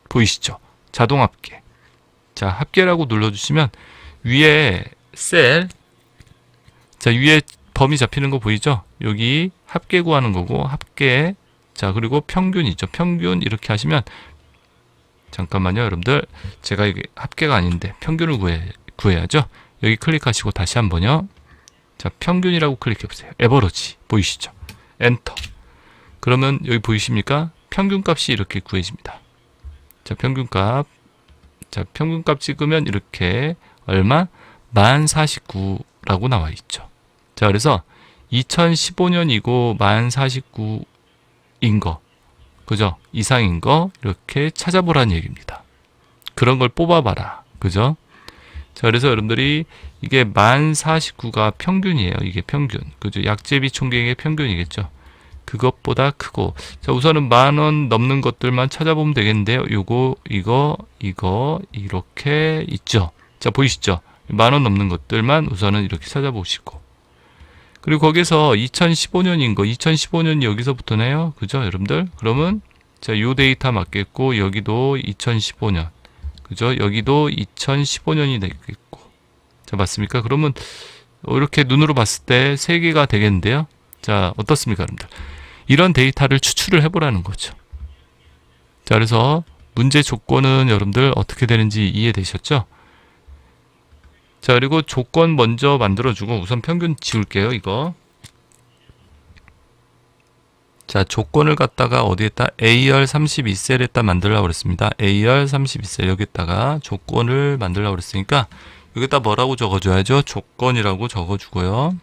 보이시죠? 자동 합계. 자, 합계라고 눌러 주시면 위에 셀 자, 위에 범위 잡히는 거 보이죠? 여기 합계 구하는 거고 합계 자, 그리고 평균 있죠. 평균 이렇게 하시면 잠깐만요, 여러분들. 제가 이게 합계가 아닌데 평균을 구해야죠. 여기 클릭하시고 다시 한번요. 자, 평균이라고 클릭해 보세요. 에버러지 보이시죠? 엔터. 그러면 여기 보이십니까? 평균값이 이렇게 구해집니다. 자, 평균값. 자, 평균값 찍으면 이렇게 얼마? 1049라고 나와 있죠. 자, 그래서 2015년이고 1049인 거, 그죠? 이상인 거 이렇게 찾아보라는 얘기입니다. 그런 걸 뽑아봐라. 그죠? 자, 그래서 여러분들이 이게 1049가 평균이에요. 이게 평균. 그죠? 약제비 총액의 평균이겠죠. 그것보다 크고. 자, 우선은 10,000원 넘는 것들만 찾아보면 되겠는데요. 요거, 이거, 이렇게 있죠. 자, 보이시죠? 10,000원 넘는 것들만 우선은 이렇게 찾아보시고. 그리고 거기서 2015년인 거, 2015년이 여기서부터네요. 그죠? 여러분들? 그러면, 자, 요 데이터 맞겠고, 여기도 2015년. 그죠? 여기도 2015년이 되겠고. 자, 맞습니까? 그러면, 이렇게 눈으로 봤을 때 3개가 되겠는데요. 자, 어떻습니까, 여러분들? 이런 데이터를 추출을 해보라는 거죠. 자, 그래서 문제 조건은 여러분들 어떻게 되는지 이해되셨죠? 자, 그리고 조건 먼저 만들어주고 우선 평균 지울게요, 이거. 자, 조건을 갖다가 어디에다 A열 32셀에다 만들려고 그랬습니다. A열 32셀 여기다가 조건을 만들려고 그랬으니까 여기다 뭐라고 적어줘야죠? 조건이라고 적어주고요.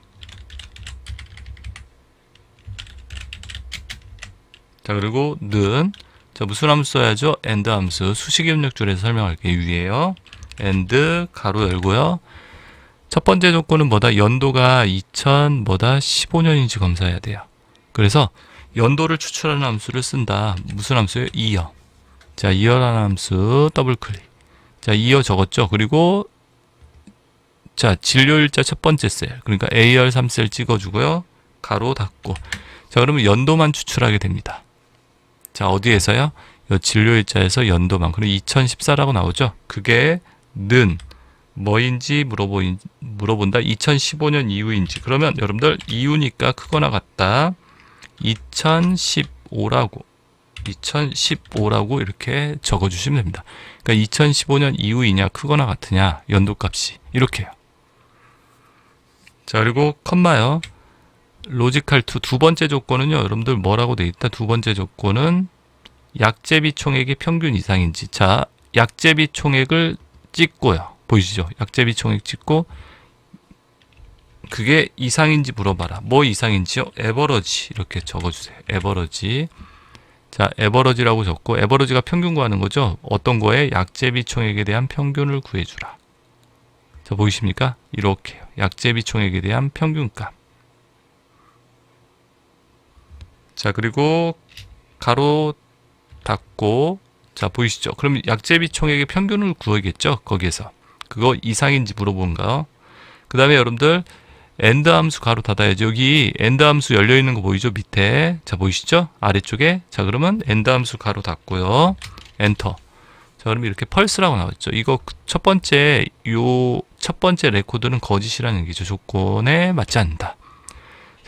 자, 그리고 는, 자, 무슨 함수 써야죠? AND 함수. 수식 입력줄에서 설명할게요. 위에요. AND 가로 열고요. 첫 번째 조건은 뭐다? 연도가 15년인지 검사해야 돼요. 그래서 연도를 추출하는 함수를 쓴다. 무슨 함수예요? 이어. 자, 이어라는 함수 더블 클릭. 자, 이어 적었죠? 그리고 자, 진료일자 첫 번째 셀. 그러니까 A열 3셀 찍어주고요. 가로 닫고. 자, 그러면 연도만 추출하게 됩니다. 자, 어디에서요? 이 진료일자에서 연도만. 그럼 2014라고 나오죠? 그게 는 뭐인지 물어본다. 2015년 이후인지. 그러면 여러분들 이후니까 크거나 같다. 2015라고 이렇게 적어주시면 됩니다. 그러니까 2015년 이후이냐 크거나 같으냐 연도값이 이렇게요. 자, 그리고 컴마요. 로지컬 두 번째 조건은요. 여러분들 뭐라고 돼 있다? 두 번째 조건은 약제비 총액의 평균 이상인지. 자, 약제비 총액을 찍고요. 보이시죠? 약제비 총액 찍고 그게 이상인지 물어봐라. 뭐 이상인지요? 에버러지 이렇게 적어주세요. 에버러지. 자, 에버러지라고 적고 에버러지가 평균 구하는 거죠. 어떤 거에? 약제비 총액에 대한 평균을 구해주라. 자, 보이십니까? 이렇게요. 약제비 총액에 대한 평균값. 자, 그리고 가로 닫고. 자, 보이시죠? 그럼 약제비 총액의 평균을 구하겠죠? 거기에서. 그거 이상인지 물어본가? 그 다음에 여러분들 AND 함수 가로 닫아야죠. 여기 AND 함수 열려있는 거 보이죠? 밑에. 자, 보이시죠? 아래쪽에. 자, 그러면 AND 함수 가로 닫고요. 엔터. 자, 그러면 이렇게 펄스라고 나왔죠. 이거 첫 번째 레코드는 거짓이라는 얘기죠. 조건에 맞지 않는다.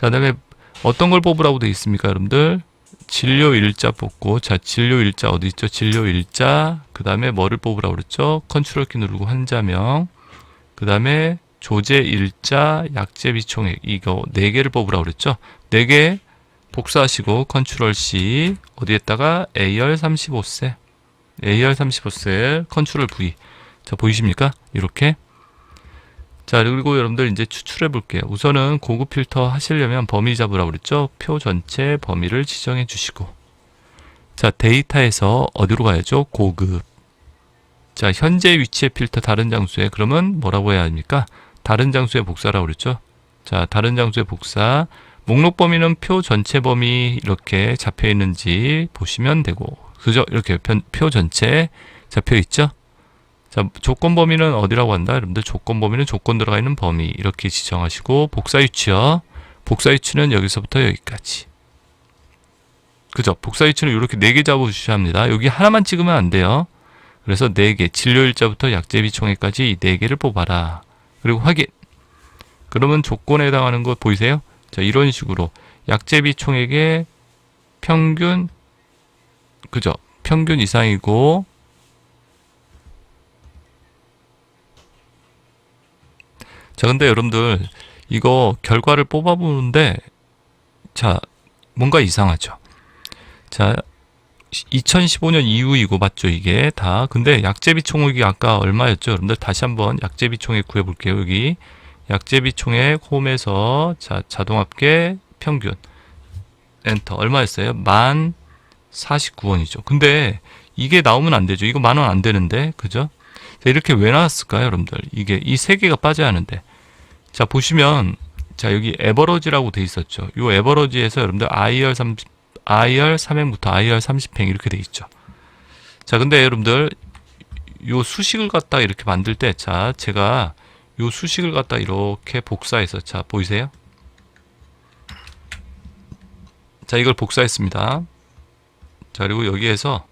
자, 그 다음에 어떤 걸 뽑으라고 되어 있습니까, 여러분들? 진료일자 뽑고. 자, 진료일자 어디 있죠? 진료일자. 그 다음에 뭐를 뽑으라고 그랬죠? 컨트롤 키 누르고 환자명. 그 다음에 조제일자, 약제비 총액. 이거 4개를 뽑으라고 그랬죠? 4개 복사하시고 컨트롤 C. 어디에다가 A열 35셀. A열 35셀 컨트롤 V. 자, 보이십니까? 이렇게. 자, 그리고 여러분들 이제 추출해 볼게요. 우선은 고급 필터 하시려면 범위 잡으라고 그랬죠? 표 전체 범위를 지정해 주시고. 자, 데이터에서 어디로 가야죠? 고급. 자, 현재 위치의 필터 다른 장소에. 그러면 뭐라고 해야 합니까? 다른 장소에 복사라고 그랬죠? 자, 다른 장소에 복사. 목록 범위는 표 전체 범위 이렇게 잡혀 있는지 보시면 되고. 그죠? 이렇게 표 전체 잡혀 있죠? 자, 조건 범위는 어디라고 한다? 여러분들 조건 범위는 조건 들어가 있는 범위 이렇게 지정하시고. 복사 위치요. 복사 위치는 여기서부터 여기까지. 그죠? 복사 위치는 이렇게 4개 잡아주셔야 합니다. 여기 하나만 찍으면 안 돼요. 그래서 4개, 진료일자부터 약제비 총액까지 이 4개를 뽑아라. 그리고 확인. 그러면 조건에 해당하는 거 보이세요? 자, 이런 식으로 약제비 총액의 평균, 그죠? 평균 이상이고. 자, 근데 여러분들 이거 결과를 뽑아보는데 자, 뭔가 이상하죠. 자, 2015년 이후이고 맞죠 이게 다. 근데 약제비 총액이 아까 얼마였죠? 여러분들 다시 한번 약제비 총액 구해볼게요. 여기 약제비 총액 홈에서 자 자동합계 평균 엔터 얼마였어요? 1049원이죠. 근데 이게 나오면 안 되죠. 이거 10,000원 안 되는데 그죠? 자, 이렇게 왜 나왔을까요 여러분들? 이게 이 세 개가 빠져야 하는데 자 보시면 자 여기 에버러지라고 돼 있었죠. 이 에버러지에서 여러분들 IR 3행부터 IR 30행 이렇게 돼 있죠. 자 근데 여러분들 요 수식을 갖다 이렇게 만들 때 자 제가 요 수식을 갖다 이렇게 복사해서 자 보이세요? 자 이걸 복사했습니다. 자 그리고 여기에서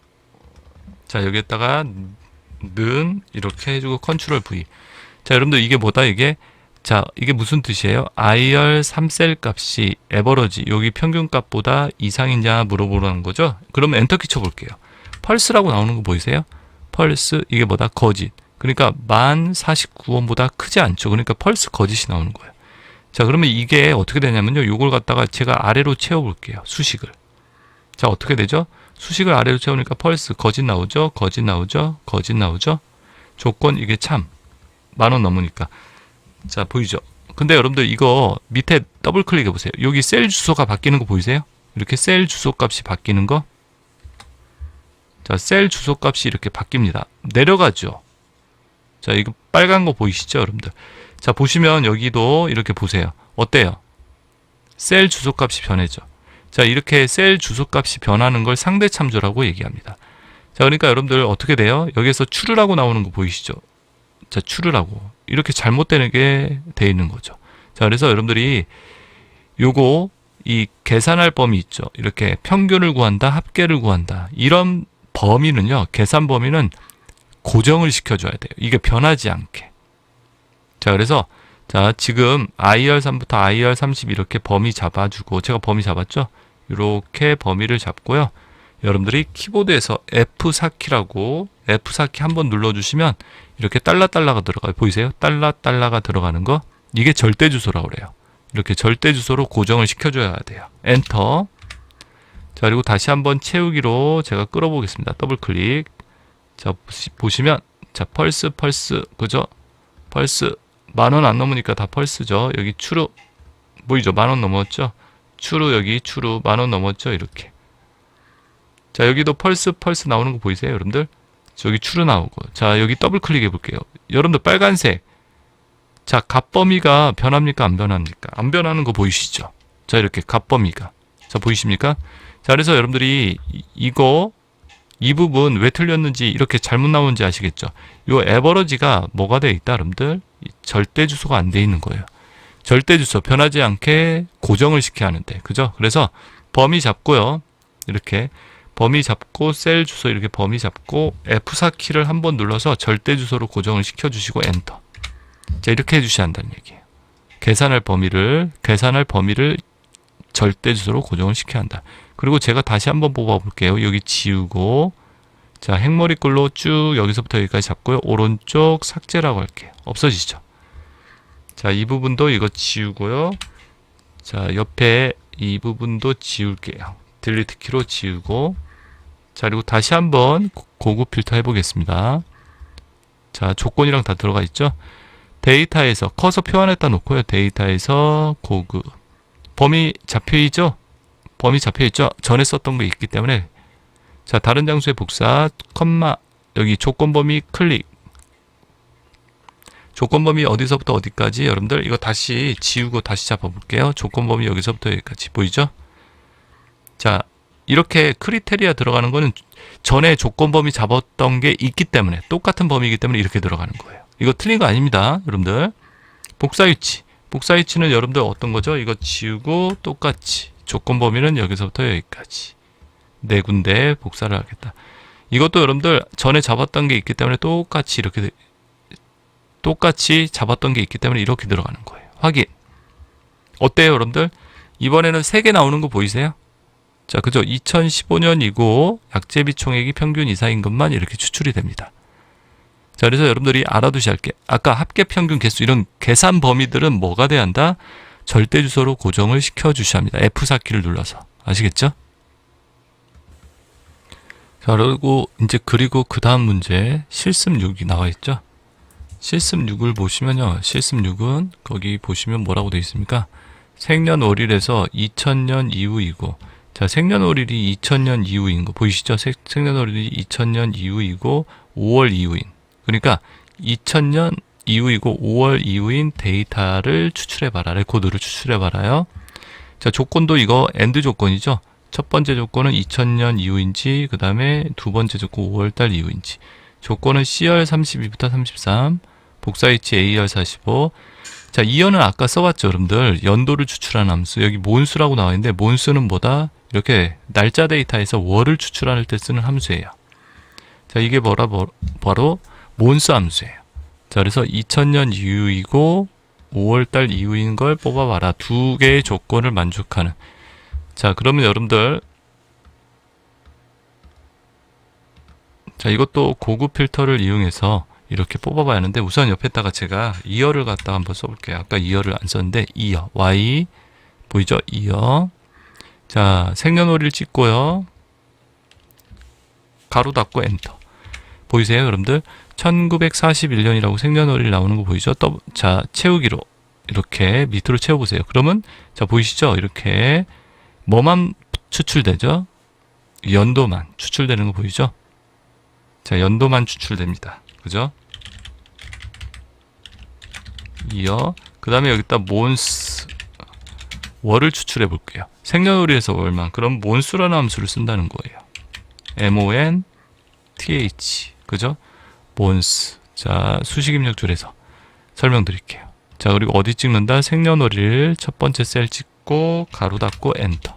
자 여기에다가 는 이렇게 해주고 컨트롤 V. 자 여러분들 이게 뭐다 이게 자 이게 무슨 뜻이에요? IR 3셀 값이 에버러지 여기 평균 값보다 이상이냐 물어보는 거죠. 그러면 엔터키 쳐볼게요. 펄스라고 나오는 거 보이세요? 펄스 이게 뭐다? 거짓. 그러니까 1049원보다 크지 않죠. 그러니까 펄스 거짓이 나오는 거예요. 자 그러면 이게 어떻게 되냐면요. 요걸 갖다가 제가 아래로 채워볼게요. 수식을. 자 어떻게 되죠? 수식을 아래로 채우니까 펄스 거짓 나오죠. 거짓 나오죠. 거짓 나오죠. 조건 이게 참 10,000원 넘으니까 자 보이죠? 근데 여러분들 이거 밑에 더블 클릭해 보세요. 여기 셀 주소가 바뀌는 거 보이세요? 이렇게 셀 주소 값이 바뀌는 거. 자 셀 주소 값이 이렇게 바뀝니다. 내려가죠. 자 이거 빨간 거 보이시죠 여러분들? 자 보시면 여기도 이렇게 보세요. 어때요? 셀 주소 값이 변해져. 자 이렇게 셀 주소 값이 변하는 걸 상대 참조라고 얘기합니다. 자 그러니까 여러분들 어떻게 돼요? 여기에서 추르라고 나오는 거 보이시죠? 자 추르라고 이렇게 잘못되는 게 돼 있는 거죠. 자 그래서 여러분들이 요거 이 계산할 범위 있죠. 이렇게 평균을 구한다, 합계를 구한다. 이런 범위는요. 계산 범위는 고정을 시켜줘야 돼요. 이게 변하지 않게. 자 그래서 자 지금 IR3부터 IR30 이렇게 범위 잡아주고 제가 범위 잡았죠. 이렇게 범위를 잡고요. 여러분들이 키보드에서 F4키라고 F4키 한번 눌러주시면 이렇게 달러가 들어가요. 보이세요? 달러가 들어가는 거. 이게 절대 주소라고 그래요. 이렇게 절대 주소로 고정을 시켜줘야 돼요. 엔터. 자 그리고 다시 한번 채우기로 제가 끌어보겠습니다. 더블 클릭. 자 보시면 자 펄스 그죠? 펄스 10,000원 안 넘으니까 다 펄스죠. 여기 추루 보이죠? 10,000원 넘었죠? 추루 여기 추루 10,000원 넘었죠? 이렇게. 자 여기도 펄스 나오는 거 보이세요 여러분들? 저기 추루 나오고 자 여기 더블 클릭해 볼게요. 여러분들 빨간색 자 값범위가 변합니까 안 변합니까? 안 변하는 거 보이시죠? 자 이렇게 값범위가 자 보이십니까? 자 그래서 여러분들이 이거 이 부분 왜 틀렸는지 이렇게 잘못 나오는지 아시겠죠? 요 에버러지가 뭐가 되어 있다 여러분들? 절대 주소가 안 돼 있는 거예요. 절대 주소 변하지 않게 고정을 시켜야 하는데 그죠? 그래서 범위 잡고요. 이렇게 범위 잡고 셀 주소 이렇게 범위 잡고 F4키를 한번 눌러서 절대 주소로 고정을 시켜주시고 엔터. 자 이렇게 해주셔야 한다는 얘기예요. 계산할 범위를 절대 주소로 고정을 시켜야 한다. 그리고 제가 다시 한번 뽑아볼게요. 여기 지우고 자 행머리글로 쭉 여기서부터 여기까지 잡고요. 오른쪽 삭제라고 할게요. 없어지죠. 자 이 부분도 이거 지우고요. 자 옆에 이 부분도 지울게요. 딜리트 키로 지우고 자 그리고 다시 한번 고급 필터 해보겠습니다. 자 조건이랑 다 들어가 있죠. 데이터에서 커서 표현했다 놓고요. 데이터에서 고급 범위 잡혀있죠. 범위 잡혀있죠. 전에 썼던 거 있기 때문에 자 다른 장소에 복사 컴마 여기 조건 범위 클릭 조건 범위 어디서부터 어디까지 여러분들 이거 다시 지우고 다시 잡아볼게요. 조건 범위 여기서부터 여기까지 보이죠? 자 이렇게 크리테리아 들어가는 거는 전에 조건 범위 잡았던 게 있기 때문에 똑같은 범위이기 때문에 이렇게 들어가는 거예요. 이거 틀린 거 아닙니다. 여러분들 복사 위치는 여러분들 어떤 거죠? 이거 지우고 똑같이 조건 범위는 여기서부터 여기까지 네 군데 복사를 하겠다. 이것도 여러분들 전에 잡았던 게 있기 때문에 똑같이 잡았던 게 있기 때문에 이렇게 들어가는 거예요. 확인. 어때요 여러분들? 이번에는 3개 나오는 거 보이세요? 자 그죠? 2015년이고 약제비 총액이 평균 이상인 것만 이렇게 추출이 됩니다. 자 그래서 여러분들이 알아두셔야 할 게 아까 합계 평균 개수 이런 계산 범위들은 뭐가 돼야 한다? 절대 주소로 고정을 시켜 주셔야 합니다. F4키를 눌러서. 아시겠죠? 자, 그리고 그 다음 문제 실습 6이 나와 있죠. 실습 6을 보시면요. 실습 6은 거기 보시면 뭐라고 되어 있습니까? 생년월일에서 2000년 이후이고, 자, 생년월일이 2000년 이후인 거 보이시죠? 생년월일이 2000년 이후이고 5월 이후인, 그러니까 2000년 이후이고 5월 이후인 데이터를 추출해봐라. 레코드를 추출해봐라요. 자, 조건도 이거 AND 조건이죠. 첫 번째 조건은 2000년 이후인지, 그 다음에 두 번째 조건 5월달 이후인지. 조건은 C열 32부터 33, 복사이치 A열 45. 자, 이열은 아까 써봤죠, 여러분들. 연도를 추출하는 함수. 여기 몬수라고 나와 있는데, 몬수는 뭐다? 이렇게 날짜 데이터에서 월을 추출할 때 쓰는 함수예요. 자, 이게 바로 몬수 함수예요. 자, 그래서 2000년 이후이고 5월달 이후인 걸 뽑아봐라. 두 개의 조건을 만족하는. 자, 그러면 여러분들, 자, 이것도 고급 필터를 이용해서 이렇게 뽑아봐야 하는데, 우선 옆에다가 제가 이어를 갖다가 한번 써볼게요. 아까 이어를 안 썼는데, 이어, Y, 보이죠? 이어. 자, 생년월일 찍고요. 가로 닫고 엔터. 보이세요, 여러분들? 1941년이라고 생년월일 나오는 거 보이죠? 자, 채우기로 이렇게 밑으로 채워보세요. 그러면, 자, 보이시죠? 이렇게 뭐만 추출되죠? 연도만 추출되는 거 보이죠? 자, 연도만 추출됩니다. 그죠? 이어. 그 다음에 여기다 몬스, 월을 추출해 볼게요. 생년월일에서 월만. 그럼 몬수라는 함수를 쓴다는 거예요. MONTH. 그죠? 몬스. 자, 수식 입력줄에서 설명드릴게요. 자, 그리고 어디 찍는다? 생년월일 첫 번째 셀 찍고 가로 닫고 엔터.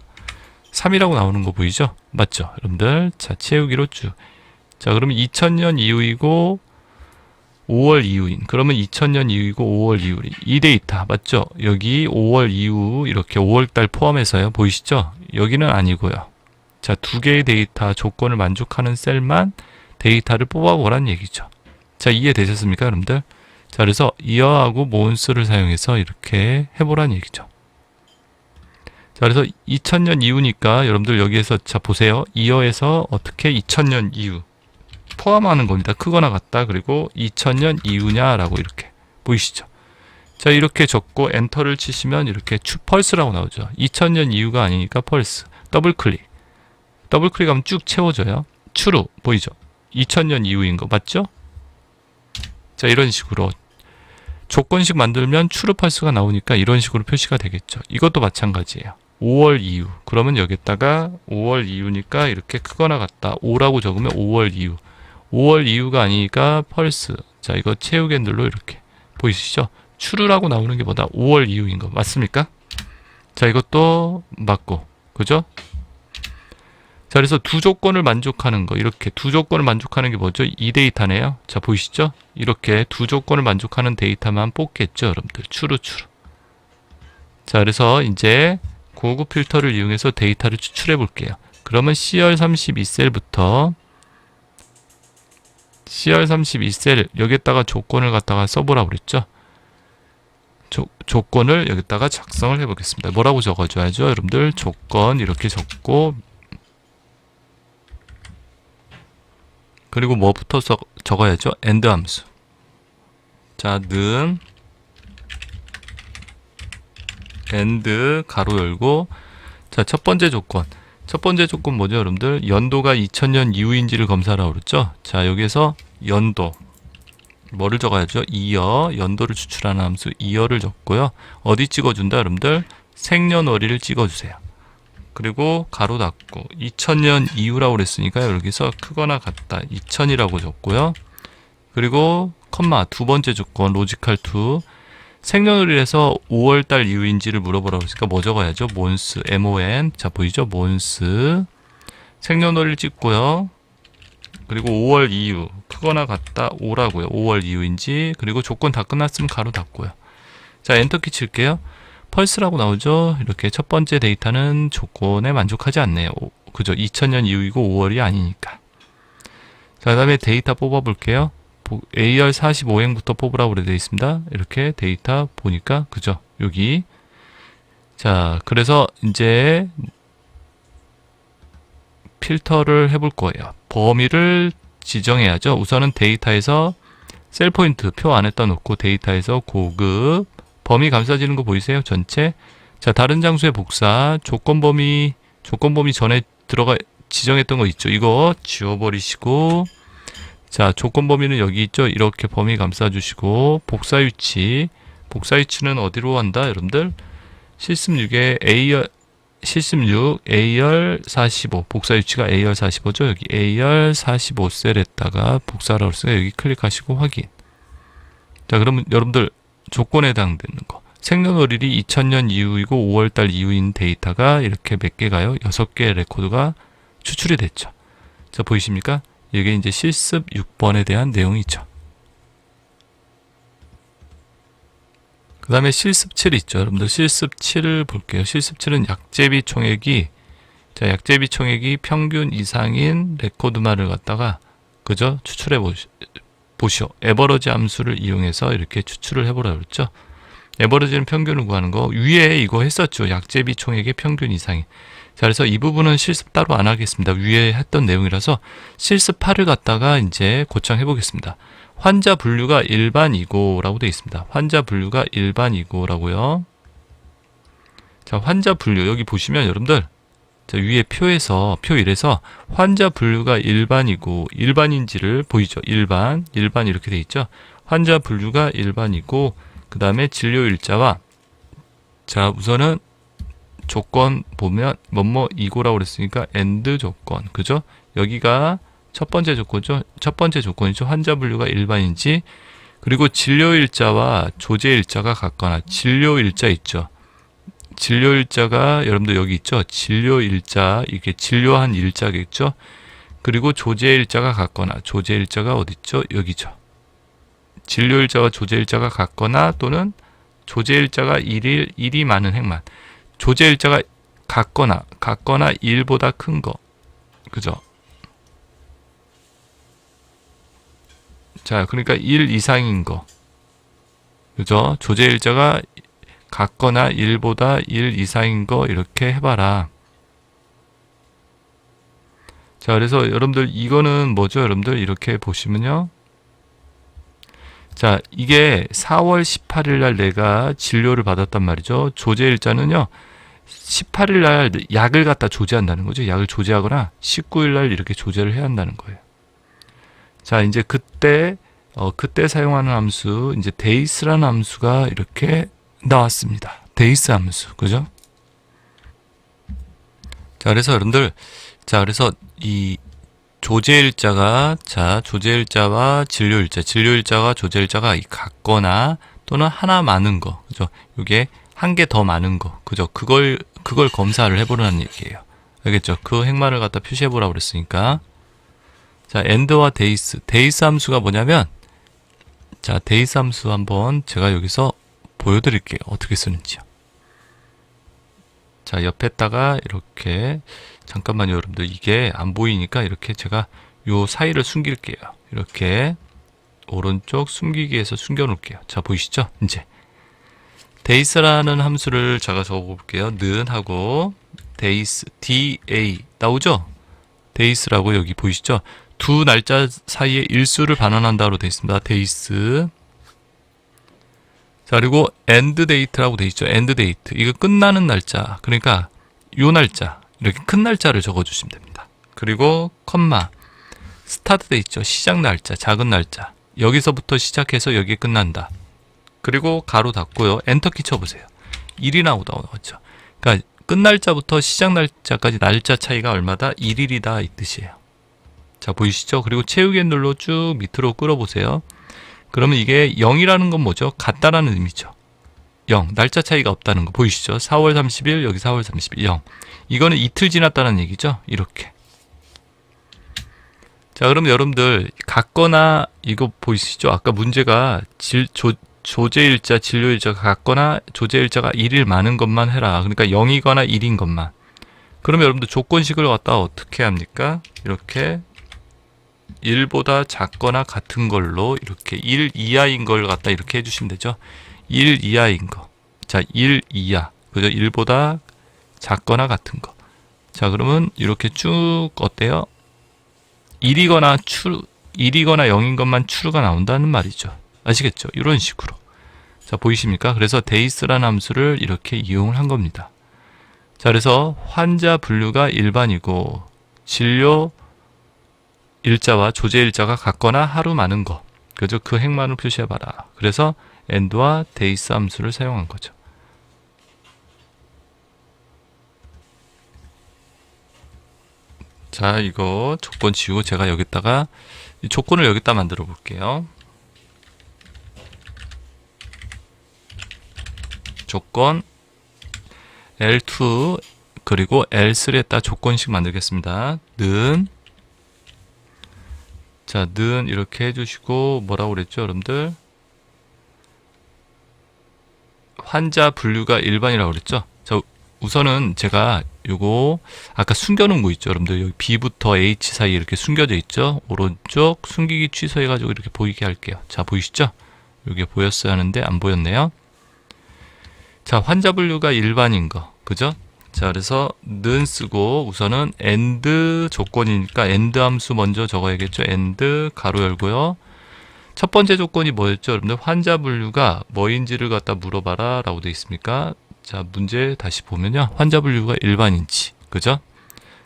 3이라고 나오는 거 보이죠? 맞죠? 여러분들. 자, 채우기로 쭉. 자, 그러면 2000년 이후이고 5월 이후인. 그러면 2000년 이후이고 5월 이후인. 이 데이터 맞죠? 여기 5월 이후 이렇게 5월달 포함해서요. 보이시죠? 여기는 아니고요. 자, 두 개의 데이터 조건을 만족하는 셀만 데이터를 뽑아보란 얘기죠. 자, 이해되셨습니까, 여러분들? 자, 그래서 이어하고 몬스를 사용해서 이렇게 해보란 얘기죠. 자, 그래서 2000년 이후니까 여러분들 여기에서, 자, 보세요. 이어에서 어떻게 2000년 이후 포함하는 겁니다. 크거나 같다. 그리고 2000년 이후냐라고 이렇게 보이시죠? 자, 이렇게 적고 엔터를 치시면 이렇게 펄스라고 나오죠. 2000년 이후가 아니니까 펄스. 더블 클릭하면 쭉 채워져요. 추루 보이죠? 2000년 이후인 거 맞죠? 자, 이런 식으로 조건식 만들면 추루 펄스가 나오니까 이런 식으로 표시가 되겠죠. 이것도 마찬가지예요. 5월 이후. 그러면 여기다가 5월 이후니까 이렇게 크거나 같다. 5라고 적으면 5월 이후. 5월 이후가 아니니까 펄스. 자, 이거 채우기 눌러 이렇게 보이시죠? 추루라고 나오는 게 뭐다? 5월 이후인 거 맞습니까? 자, 이것도 맞고, 그죠? 자, 그래서 두 조건을 만족하는 거, 이렇게 두 조건을 만족하는 게 뭐죠? 이 데이터네요. 자, 보이시죠? 이렇게 두 조건을 만족하는 데이터만 뽑겠죠, 여러분들. 추루. 자, 그래서 이제 고급 필터를 이용해서 데이터를 추출해 볼게요. 그러면 C열 32셀부터 C열 32셀 여기다가 조건을 갖다가 써보라고 그랬죠. 조건을 여기다가 작성을 해보겠습니다. 뭐라고 적어줘야죠, 여러분들? 조건 이렇게 적고, 그리고 뭐부터 적어야죠? AND 함수. 자, 는 AND 가로 열고. 자, 첫 번째 조건 뭐죠, 여러분들? 연도가 2000년 이후인지를 검사하라고 그랬죠. 자, 여기에서 연도 뭐를 적어야죠? 이어. 연도를 추출하는 함수 이어를 적고요. 어디 찍어준다, 여러분들? 생년월일을 찍어주세요. 그리고 가로 닫고 2000년 이후라고 그랬으니까 여기서 크거나 같다 2000이라고 적고요. 그리고 컴마 두 번째 조건 로지컬 2. 생년월일에서 5월달 이후인지를 물어보라고 했으니까 뭐 적어야죠? 몬스. MON. 자, 보이죠? 몬스. 생년월일 찍고요. 그리고 5월 이후 크거나 같다 5라고요. 5월 이후인지. 그리고 조건 다 끝났으면 가로 닫고요. 자, 엔터키 칠게요. 펄스라고 나오죠. 이렇게 첫 번째 데이터는 조건에 만족하지 않네요. 그죠? 2000년 이후이고 5월이 아니니까. 자, 그 다음에 데이터 뽑아볼게요. A열 45행부터 뽑으라고 되어 있습니다. 이렇게 데이터 보니까, 그죠? 여기. 자, 그래서 이제 필터를 해볼 거예요. 범위를 지정해야죠. 우선은 데이터에서 셀 포인트 표 안에다 놓고 데이터에서 고급 범위 감싸지는 거 보이세요? 전체. 자, 다른 장소의 복사 조건 범위 전에 들어가 지정했던 거 있죠. 이거 지워버리시고, 자, 조건 범위는 여기 있죠. 이렇게 범위 감싸주시고, 복사 위치는 어디로 한다, 여러분들? 실습 6에 실습 6 A열 45 복사 위치가 A열 45죠. 여기 A열 45 셀에다가 복사라고 했으니까 여기 클릭하시고 확인. 자, 그러면 여러분들 조건에 해당되는 거, 생년월일이 2000년 이후이고 5월달 이후인 데이터가 이렇게 몇 개가요? 6개의 레코드가 추출이 됐죠. 자, 보이십니까? 이게 이제 실습 6번에 대한 내용이죠. 그 다음에 실습 7 있죠. 여러분들 실습 7을 볼게요. 실습 7은 약제비 총액이, 자, 약제비 총액이 평균 이상인 레코드만을 갖다가, 그죠? 추출해 보시오. 에버러지 함수를 이용해서 이렇게 추출을 해보라 그랬죠. 에버러지는 평균을 구하는 거. 위에 이거 했었죠. 약제비 총액의 평균 이상인. 자, 그래서 이 부분은 실습 따로 안 하겠습니다. 위에 했던 내용이라서 실습 8을 갖다가 이제 고창해 보겠습니다. 환자 분류가 일반이고라고 되어 있습니다. 환자 분류가 일반이고라고요. 자, 환자 분류 여기 보시면 여러분들, 자, 위에 표에서 표 1에서 환자 분류가 일반이고 일반인지를 보이죠. 일반 이렇게 되어 있죠. 환자 분류가 일반이고, 그 다음에 진료일자와, 자, 우선은 조건 보면 뭐뭐이고라고 그랬으니까 AND 조건, 그죠? 여기가 첫 번째 조건이죠. 환자 분류가 일반인지. 그리고 진료일자와 조제일자가 같거나, 진료일자 있죠. 진료일자가 여러분들 여기 있죠. 진료일자, 이게 진료한 일자겠죠. 그리고 조제일자가 같거나, 조제일자가 어디 있죠? 여기죠. 진료일자와 조제일자가 같거나, 또는 조제일자가 1이 많은 행만. 조제일자가 같거나 1보다 큰 거, 그죠? 자, 그러니까 1 이상인 거, 그죠? 조제일자가 같거나 1보다 1 이상인 거 이렇게 해봐라. 자, 그래서 여러분들 이거는 뭐죠? 여러분들 이렇게 보시면요. 자, 이게 4월 18일 날 내가 진료를 받았단 말이죠. 조제일자는요, 18일 날 약을 갖다 조제한다는 거죠. 약을 조제하거나 19일 날 이렇게 조제를 해야 한다는 거예요. 자, 이제 그때 사용하는 함수, 이제 days라는 함수가 이렇게 나왔습니다. days 함수, 그죠? 자, 그래서 여러분들, 자, 그래서 이 조제일자가, 자, 조제일자와 진료일자와 조제일자가 같거나 또는 하나 많은 거, 그죠? 이게 한 개 더 많은 거, 그죠? 그걸 검사를 해보라는 얘기예요. 알겠죠? 그 행만을 갖다 표시해보라고 그랬으니까. 자, AND와 days 함수가 뭐냐면, 자, days 함수 한번 제가 여기서 보여드릴게요. 어떻게 쓰는지요. 자, 옆에다가 이렇게, 잠깐만요, 여러분들. 이게 안 보이니까 이렇게 제가 요 사이를 숨길게요. 이렇게 오른쪽 숨기기에서 숨겨 놓을게요. 자, 보이시죠? 이제 days라는 함수를 제가 적어 볼게요. 는 하고 days, da 나오죠? days라고 여기 보이시죠? 두 날짜 사이에 일수를 반환한다로 되어 있습니다. days. 자, 그리고 end date라고 되어 있죠. end date. 이거 끝나는 날짜. 그러니까 요 날짜, 이렇게 큰 날짜를 적어 주시면 됩니다. 그리고 컴마, 스타트 돼 있죠. 시작 날짜, 작은 날짜. 여기서부터 시작해서 여기에 끝난다. 그리고 가로 닫고요. 엔터키 쳐보세요. 1이 나오죠. 그러니까 끝 날짜부터 시작 날짜까지 날짜 차이가 얼마다? 1일이다, 이 뜻이에요. 자, 보이시죠? 그리고 채우기 눌러 쭉 밑으로 끌어보세요. 그러면 이게 0이라는 건 뭐죠? 같다라는 의미죠. 0, 날짜 차이가 없다는 거 보이시죠? 4월 30일, 여기 4월 30일, 0. 이거는 이틀 지났다는 얘기죠? 이렇게. 자, 그러면 여러분들 같거나, 이거 보이시죠? 아까 문제가 조제일자, 진료일자가 같거나 조제일자가 1일 많은 것만 해라. 그러니까 0이거나 1인 것만. 그러면 여러분들 조건식을 갖다 어떻게 합니까? 이렇게 1보다 작거나 같은 걸로, 이렇게 1 이하인 걸 갖다 이렇게 해주시면 되죠. 1 이하인 거. 자, 1 이하. 그죠? 1보다 작거나 같은 거. 자, 그러면 이렇게 쭉 어때요? 1이거나 0인 것만 true가 나온다는 말이죠. 아시겠죠? 이런 식으로. 자, 보이십니까? 그래서 days라는 함수를 이렇게 이용을 한 겁니다. 자, 그래서 환자 분류가 일반이고 진료 일자와 조제 일자가 같거나 하루 많은 거. 그죠? 그 행만을 표시해봐라. 그래서 and와 days 함수를 사용한 거죠. 자, 이거 조건 지우고 제가 여기다가 이 조건을 여기다 만들어 볼게요. 조건 L2 그리고 L3에다 조건식 만들겠습니다. 는 이렇게 해주시고 뭐라고 그랬죠, 여러분들? 환자 분류가 일반이라고 그랬죠? 자, 우선은 제가 요거 아까 숨겨놓은 거 있죠, 여러분들? 여기 B부터 H 사이에 이렇게 숨겨져 있죠? 오른쪽 숨기기 취소해가지고 이렇게 보이게 할게요. 자, 보이시죠? 여기 보였어야 하는데 안 보였네요. 자, 환자 분류가 일반인 거, 그죠? 자, 그래서 는 쓰고 우선은 and 조건이니까 and 함수 먼저 적어야겠죠. and 가로 열고요. 첫 번째 조건이 뭐였죠, 여러분들? 환자 분류가 뭐인지를 갖다 물어봐라 라고 되어 있습니까? 자, 문제 다시 보면요, 환자 분류가 일반인지, 그죠?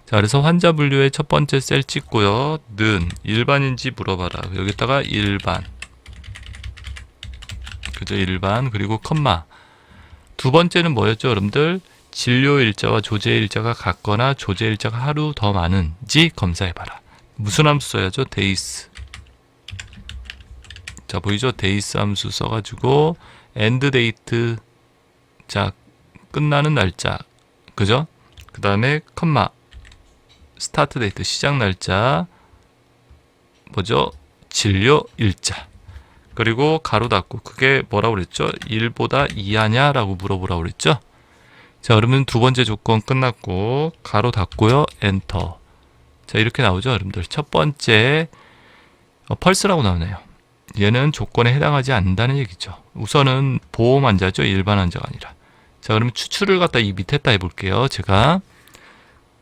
자, 그래서 환자 분류의 첫 번째 셀 찍고요, 는 일반인지 물어봐라. 여기다가 일반, 그죠? 일반. 그리고 컴마. 두 번째는 뭐였죠, 여러분들? 진료 일자와 조제 일자가 같거나 조제 일자가 하루 더 많은지 검사해봐라. 무슨 함수 써야죠? days. 자, 보이죠? days 함수 써가지고 end date, 자, 끝나는 날짜, 그죠? 그 다음에 컴마 start date, 시작 날짜, 뭐죠? 진료 일자. 그리고 가로 닫고, 그게 뭐라고 그랬죠? 1보다 2하냐 라고 물어보라고 그랬죠? 자, 그러면 두 번째 조건 끝났고 가로 닫고요, 엔터. 자, 이렇게 나오죠, 여러분들? 첫 번째 펄스라고 나오네요. 얘는 조건에 해당하지 않는다는 얘기죠. 우선은 보험 환자죠, 일반 환자가 아니라. 자, 그러면 추출을 갖다 이 밑에다 해볼게요. 제가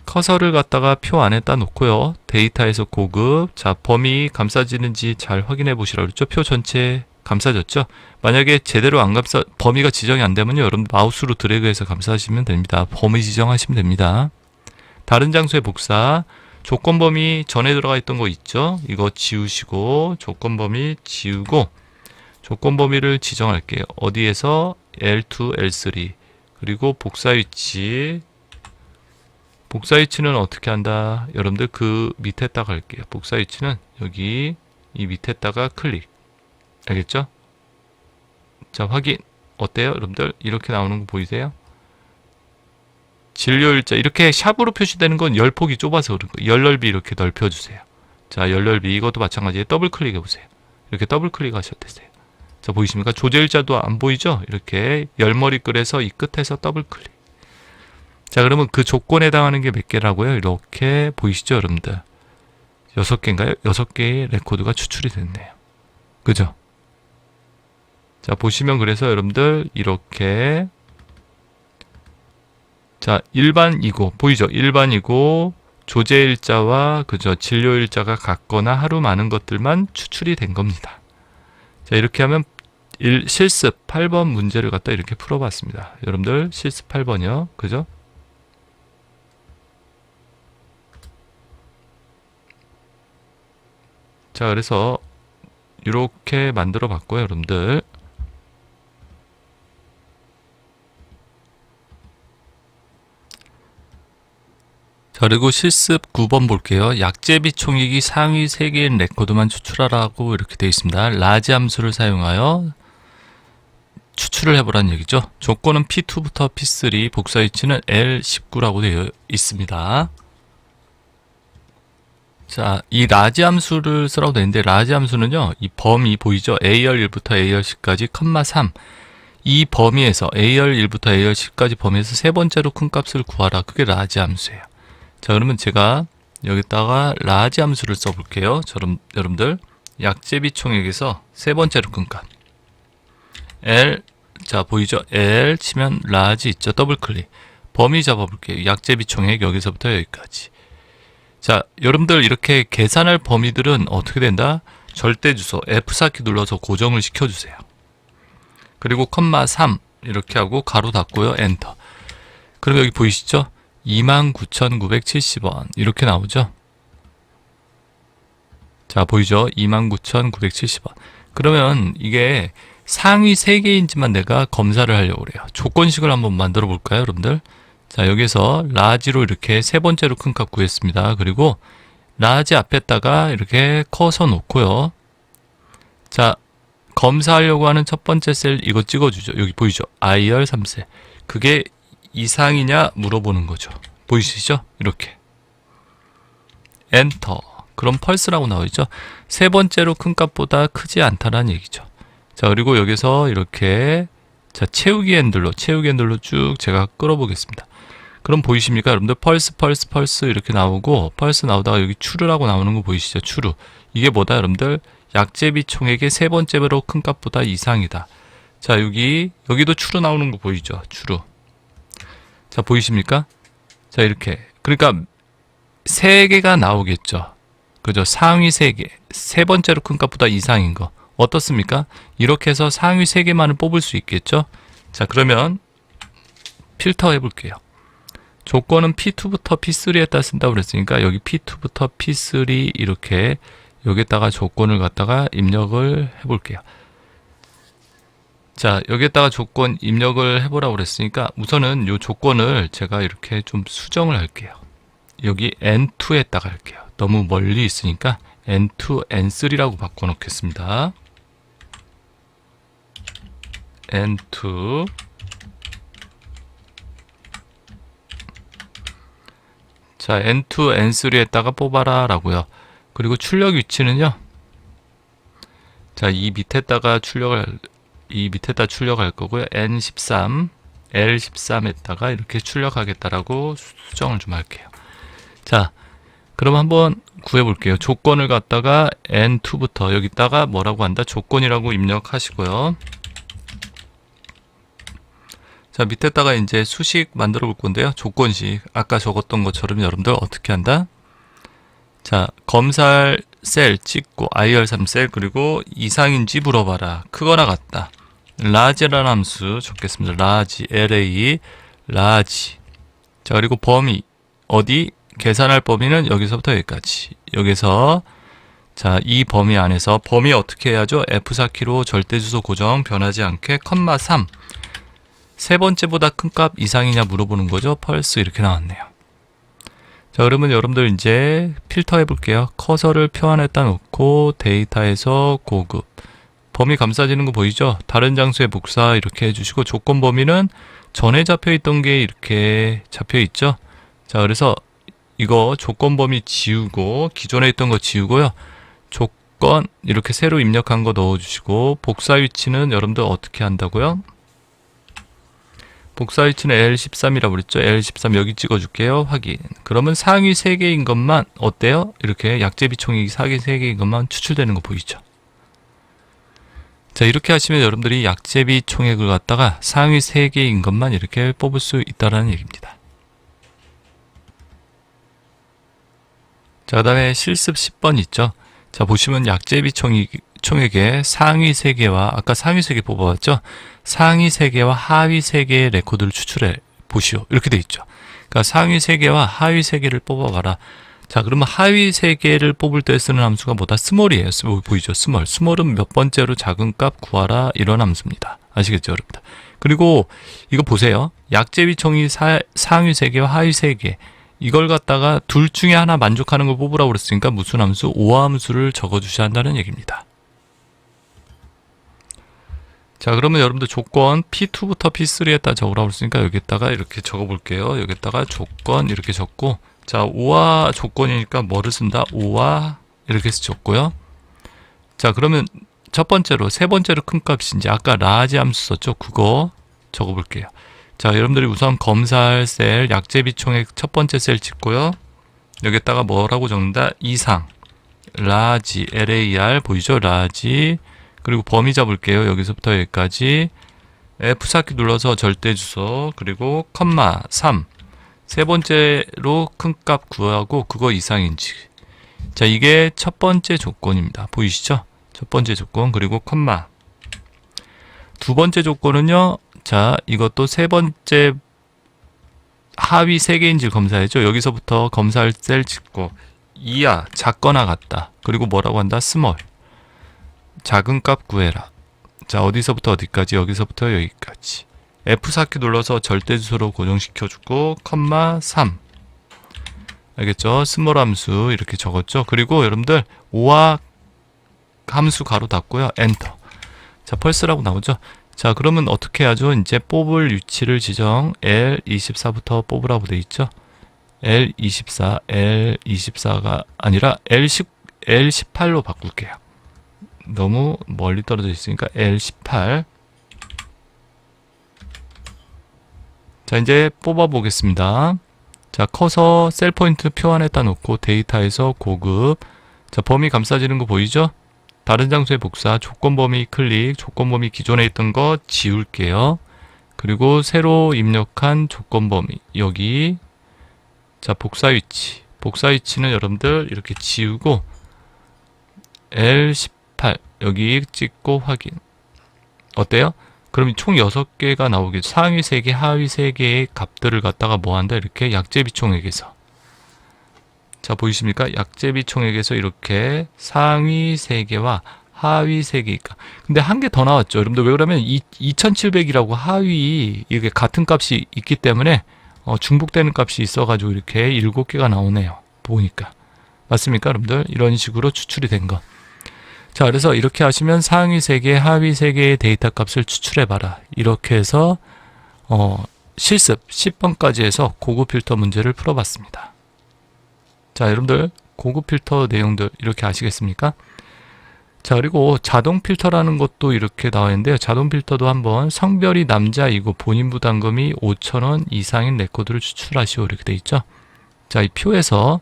커서를 갖다가 표 안에다 놓고요, 데이터에서 고급. 자, 범위 감싸지는지 잘 확인해 보시라고 그랬죠. 표 전체 감싸졌죠. 만약에 제대로 안 범위가 지정이 안 되면요, 여러분 마우스로 드래그해서 감싸시면 됩니다. 범위 지정하시면 됩니다. 다른 장소에 복사. 조건 범위 전에 들어가 있던 거 있죠? 이거 지우시고 조건 범위 지우고 조건 범위를 지정할게요. 어디에서? L2, L3. 그리고 복사 위치. 복사 위치는 어떻게 한다? 여러분들 그 밑에다가 할게요. 복사 위치는 여기 이 밑에다가 클릭. 알겠죠? 자, 확인. 어때요, 여러분들? 이렇게 나오는 거 보이세요? 진료일자 이렇게 샵으로 표시되는 건 열폭이 좁아서 그런 거예요. 열넓이 이렇게 넓혀주세요. 자, 열넓이 이것도 마찬가지에 더블 클릭해 보세요. 이렇게 더블 클릭하셔도 되세요. 자, 보이십니까? 조제일자도 안 보이죠? 이렇게 열머리 끌에서 이 끝에서 더블 클릭. 자, 그러면 그 조건에 해당하는 게 몇 개라고요? 이렇게 보이시죠, 여러분들? 6개인가요? 6개의 레코드가 추출이 됐네요. 그죠? 자, 보시면 그래서 여러분들 이렇게, 자, 일반이고 보이죠? 일반이고 조제일자와 그죠? 진료일자가 같거나 하루 많은 것들만 추출이 된 겁니다. 자, 이렇게 하면 실습 8번 문제를 갖다 이렇게 풀어봤습니다. 여러분들 실습 8번이요. 그죠? 자, 그래서 이렇게 만들어 봤고요, 여러분들. 자, 그리고 실습 9번 볼게요. 약제비 총익이 상위 3개인 레코드만 추출하라고 이렇게 되어 있습니다. 라지 함수를 사용하여 추출을 해보라는 얘기죠. 조건은 P2부터 P3, 복사 위치는 L19라고 되어 있습니다. 자, 이 라지 함수를 쓰라고 되는데, 라지 함수는요, 이 범위 보이죠? AR1부터 AR10까지 컴마 3. 이 범위에서 AR1부터 AR10까지 범위에서 세 번째로 큰 값을 구하라. 그게 라지 함수예요. 자, 그러면 제가 여기다가 라지 함수를 써볼게요. 여러분들 약제비 총액에서 세 번째로 큰 값 L, 자, 보이죠? L 치면 라지 있죠? 더블 클릭. 범위 잡아볼게요. 약제비 총액 여기서부터 여기까지. 자, 여러분들 이렇게 계산할 범위들은 어떻게 된다? 절대주소 F4키 눌러서 고정을 시켜주세요. 그리고 컴마 3 이렇게 하고 가로 닫고요. 엔터. 그럼 여기 보이시죠? 29,970원 이렇게 나오죠? 자, 보이죠? 29,970원. 그러면 이게 상위 3개인지만 내가 검사를 하려고 그래요. 조건식을 한번 만들어 볼까요, 여러분들? 자, 여기서 라지로 이렇게 세 번째로 큰 값 구했습니다. 그리고 라지 앞에다가 이렇게 커서 놓고요. 자, 검사하려고 하는 첫 번째 셀 이거 찍어주죠. 여기 보이죠? IR 3셀. 그게 이상이냐 물어보는 거죠. 보이시죠? 이렇게. 엔터. 그럼 펄스라고 나오죠. 세 번째로 큰 값보다 크지 않다는 얘기죠. 자, 그리고 여기서 이렇게 자, 채우기 핸들로 쭉 제가 끌어보겠습니다. 그럼 보이십니까? 여러분들 펄스 이렇게 나오고 펄스 나오다가 여기 추르라고 나오는 거 보이시죠? 추르. 이게 뭐다, 여러분들? 약제비 총액의 세 번째로 큰 값보다 이상이다. 자, 여기도 추르 나오는 거 보이죠? 추르. 자, 보이십니까? 자, 이렇게. 그러니까 세 개가 나오겠죠. 그죠? 상위 3개. 세 번째로 큰 값보다 이상인 거. 어떻습니까? 이렇게 해서 상위 3개만을 뽑을 수 있겠죠? 자, 그러면 필터 해볼게요. 조건은 P2부터 P3에다 쓴다고 그랬으니까 여기 P2부터 P3 이렇게 여기다가 조건을 갖다가 입력을 해볼게요. 자, 여기에다가 조건 입력을 해보라고 그랬으니까 우선은 이 조건을 제가 이렇게 좀 수정을 할게요. 여기 N2에다가 할게요. 너무 멀리 있으니까 N2, N3라고 바꿔놓겠습니다. N2 자, N2, N3에다가 뽑아라 라고요. 그리고 출력 위치는요. 자, 이 밑에다 출력할 거고요. N13, L13에다가 이렇게 출력하겠다라고 수정을 좀 할게요. 자, 그럼 한번 구해볼게요. 조건을 갖다가 N2부터 여기다가 뭐라고 한다? 조건이라고 입력하시고요. 자, 밑에다가 이제 수식 만들어 볼 건데요. 조건식. 아까 적었던 것처럼 여러분들 어떻게 한다? 자, 검사할 셀 찍고 IR3 셀 그리고 이상인지 물어봐라. 크거나 같다. 라지라는 함수 적겠습니다. 라지, LA, 라지. 자, 그리고 범위. 어디? 계산할 범위는 여기서부터 여기까지. 여기서 자, 이 범위 안에서 범위 어떻게 해야죠? F4키로 절대주소 고정 변하지 않게 컴마 3. 세 번째보다 큰 값 이상이냐 물어보는 거죠. 펄스 이렇게 나왔네요. 자, 그러면 여러분들 이제 필터 해볼게요. 커서를 표 안에다 놓고 데이터에서 고급 범위 감싸지는 거 보이죠? 다른 장소에 복사 이렇게 해주시고 조건 범위는 전에 잡혀있던 게 이렇게 잡혀있죠? 자, 그래서 이거 조건 범위 지우고 기존에 있던 거 지우고요. 조건 이렇게 새로 입력한 거 넣어주시고 복사 위치는 여러분들 어떻게 한다고요? 복사 위치는 L13이라고 그랬죠? L13 여기 찍어줄게요. 확인. 그러면 상위 3개인 것만 어때요? 이렇게 약제비 총액이 상위 3개인 것만 추출되는 거 보이죠? 자, 이렇게 하시면 여러분들이 약제비 총액을 갖다가 상위 3개인 것만 이렇게 뽑을 수 있다는 얘기입니다. 자, 그 다음에 실습 10번 있죠? 자, 보시면 약제비 총액의 상위 3개와 아까 상위 3개 뽑아봤죠? 상위 3개와 하위 3개의 레코드를 추출해 보시오. 이렇게 돼 있죠. 그러니까 상위 3개와 하위 3개를 뽑아봐라. 자, 그러면 하위 3개를 뽑을 때 쓰는 함수가 뭐다? 스몰이에요. 보이죠? 스몰. 스몰은 몇 번째로 작은 값 구하라. 이런 함수입니다. 아시겠죠, 여러분들? 그리고 이거 보세요. 약제비 총액 상위 3개와 하위 3개. 이걸 갖다가 둘 중에 하나 만족하는 걸 뽑으라고 그랬으니까 무슨 함수? 오화 함수를 적어주셔야 한다는 얘기입니다. 자, 그러면 여러분들 조건 P2부터 P3에다 적으라고 했으니까 여기다가 이렇게 적어볼게요. 여기다가 조건 이렇게 적고 자, 오화 조건이니까 뭐를 쓴다? 오화 이렇게 해서 적고요. 자, 그러면 첫 번째로 세 번째로 큰 값인지 아까 라지 함수 썼죠? 그거 적어볼게요. 자, 여러분들이 우선 검사할 셀 약제비 총액 첫 번째 셀 찍고요. 여기다가 뭐라고 적는다? 이상 라지 LAR 보이죠? 라지 그리고 범위 잡을게요. 여기서부터 여기까지 F4키 눌러서 절대 주소, 그리고 컴마 3. 세 번째로 큰 값 구하고 그거 이상인지. 자, 이게 첫 번째 조건입니다. 보이시죠? 첫 번째 조건, 그리고 컴마. 두 번째 조건은요, 자, 이것도 세 번째 하위 3개인지 검사해죠. 여기서부터 검사할 셀 찍고, 이하, 작거나 같다. 그리고 뭐라고 한다? 스몰. 작은 값 구해라. 자, 어디서부터 어디까지? 여기서부터 여기까지. F4키 눌러서 절대 주소로 고정시켜주고, 컴마 3. 알겠죠? 스몰 함수 이렇게 적었죠. 그리고 여러분들 5와 함수 가로 닫고요. 엔터. 자, 펄스라고 나오죠. 자, 그러면 어떻게 하죠? 이제 뽑을 위치를 지정 L24부터 뽑으라고 돼 있죠. L24가 아니라 L18로 바꿀게요. 너무 멀리 떨어져 있으니까 L18. 자, 이제 뽑아 보겠습니다. 자, 커서 셀 포인트 표 안에다 놓고 데이터에서 고급. 자, 범위 감싸지는 거 보이죠? 다른 장소에 복사, 조건 범위 클릭, 조건 범위 기존에 있던 거 지울게요. 그리고 새로 입력한 조건 범위 여기. 자, 복사 위치. 복사 위치는 여러분들 이렇게 지우고 L18 여기 찍고 확인. 어때요? 그럼 총 6개가 나오겠죠. 상위 3개, 하위 3개의 값들을 갖다가 뭐 한다? 이렇게 약제비총액에서. 자, 보이십니까? 약제비총액에서 이렇게 상위 3개와 하위 3개니까. 근데 한 개 더 나왔죠. 여러분들 왜 그러면 2700이라고 하위 이렇게 같은 값이 있기 때문에 중복되는 값이 있어가지고 이렇게 7개가 나오네요. 보니까. 맞습니까? 여러분들? 이런 식으로 추출이 된 거. 자, 그래서 이렇게 하시면 상위 3개, 하위 3개의 데이터 값을 추출해봐라. 이렇게 해서 실습 10번까지 해서 고급 필터 문제를 풀어봤습니다. 자, 여러분들 고급 필터 내용들 이렇게 아시겠습니까? 자, 그리고 자동 필터라는 것도 이렇게 나와 있는데요. 자동 필터도 한번 성별이 남자이고 본인 부담금이 5,000원 이상인 레코드를 추출하시오 이렇게 돼 있죠. 자, 이 표에서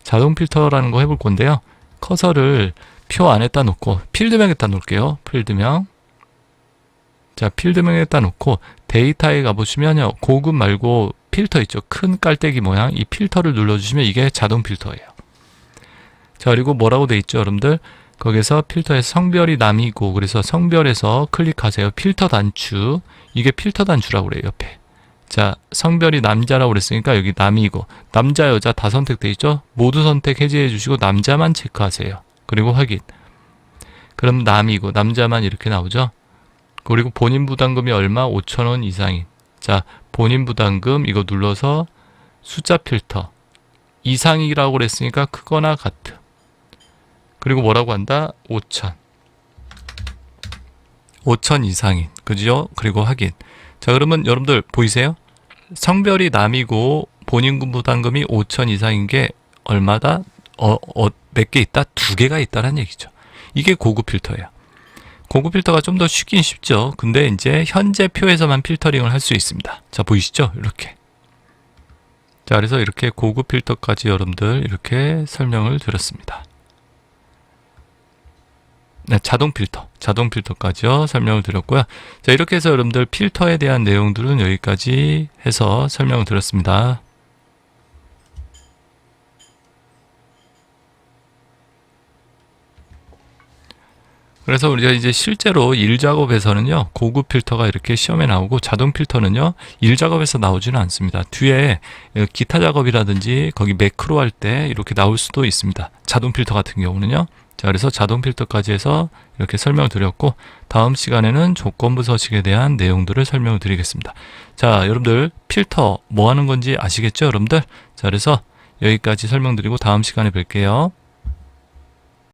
자동 필터라는 거 해볼 건데요. 커서를 표 안에다 놓고 필드명에다 놓을게요. 필드명. 자, 필드명에다 놓고 데이터에 가보시면요. 고급 말고 필터 있죠. 큰 깔때기 모양. 이 필터를 눌러주시면 이게 자동 필터예요. 자, 그리고 뭐라고 돼 있죠, 여러분들? 거기서 필터에 성별이 남이고, 그래서 성별에서 클릭하세요. 필터 단추. 이게 필터 단추라고 그래요, 옆에. 자, 성별이 남자라고 그랬으니까 여기 남이고, 남자, 여자 다 선택돼 있죠? 모두 선택 해제해 주시고 남자만 체크하세요. 그리고 확인. 그럼 남이고 남자만 이렇게 나오죠. 그리고 본인 부담금이 얼마? 5,000원 이상인. 자, 본인 부담금 이거 눌러서 숫자 필터. 이상이라고 그랬으니까 크거나 같음. 그리고 뭐라고 한다? 5,000. 5,000 이상인. 그죠? 그리고 확인. 자, 그러면 여러분들 보이세요? 성별이 남이고 본인 부담금이 5,000 이상인 게 얼마다? 몇 개 있다? 2개가 있다는 얘기죠. 이게 고급 필터예요. 고급 필터가 좀 더 쉽긴 쉽죠. 근데 이제 현재 표에서만 필터링을 할 수 있습니다. 자, 보이시죠? 이렇게. 자, 그래서 이렇게 고급 필터까지 여러분들 이렇게 설명을 드렸습니다. 네, 자동 필터까지요. 설명을 드렸고요. 자, 이렇게 해서 여러분들 필터에 대한 내용들은 여기까지 해서 설명을 드렸습니다. 그래서 우리가 이제 실제로 일작업에서는요, 고급 필터가 이렇게 시험에 나오고 자동 필터는요, 일작업에서 나오지는 않습니다. 뒤에 기타 작업이라든지 거기 매크로 할 때 이렇게 나올 수도 있습니다. 자동 필터 같은 경우는요. 자, 그래서 자동 필터까지 해서 이렇게 설명을 드렸고, 다음 시간에는 조건부 서식에 대한 내용들을 설명을 드리겠습니다. 자, 여러분들 필터 뭐 하는 건지 아시겠죠, 여러분들? 자, 그래서 여기까지 설명드리고 다음 시간에 뵐게요.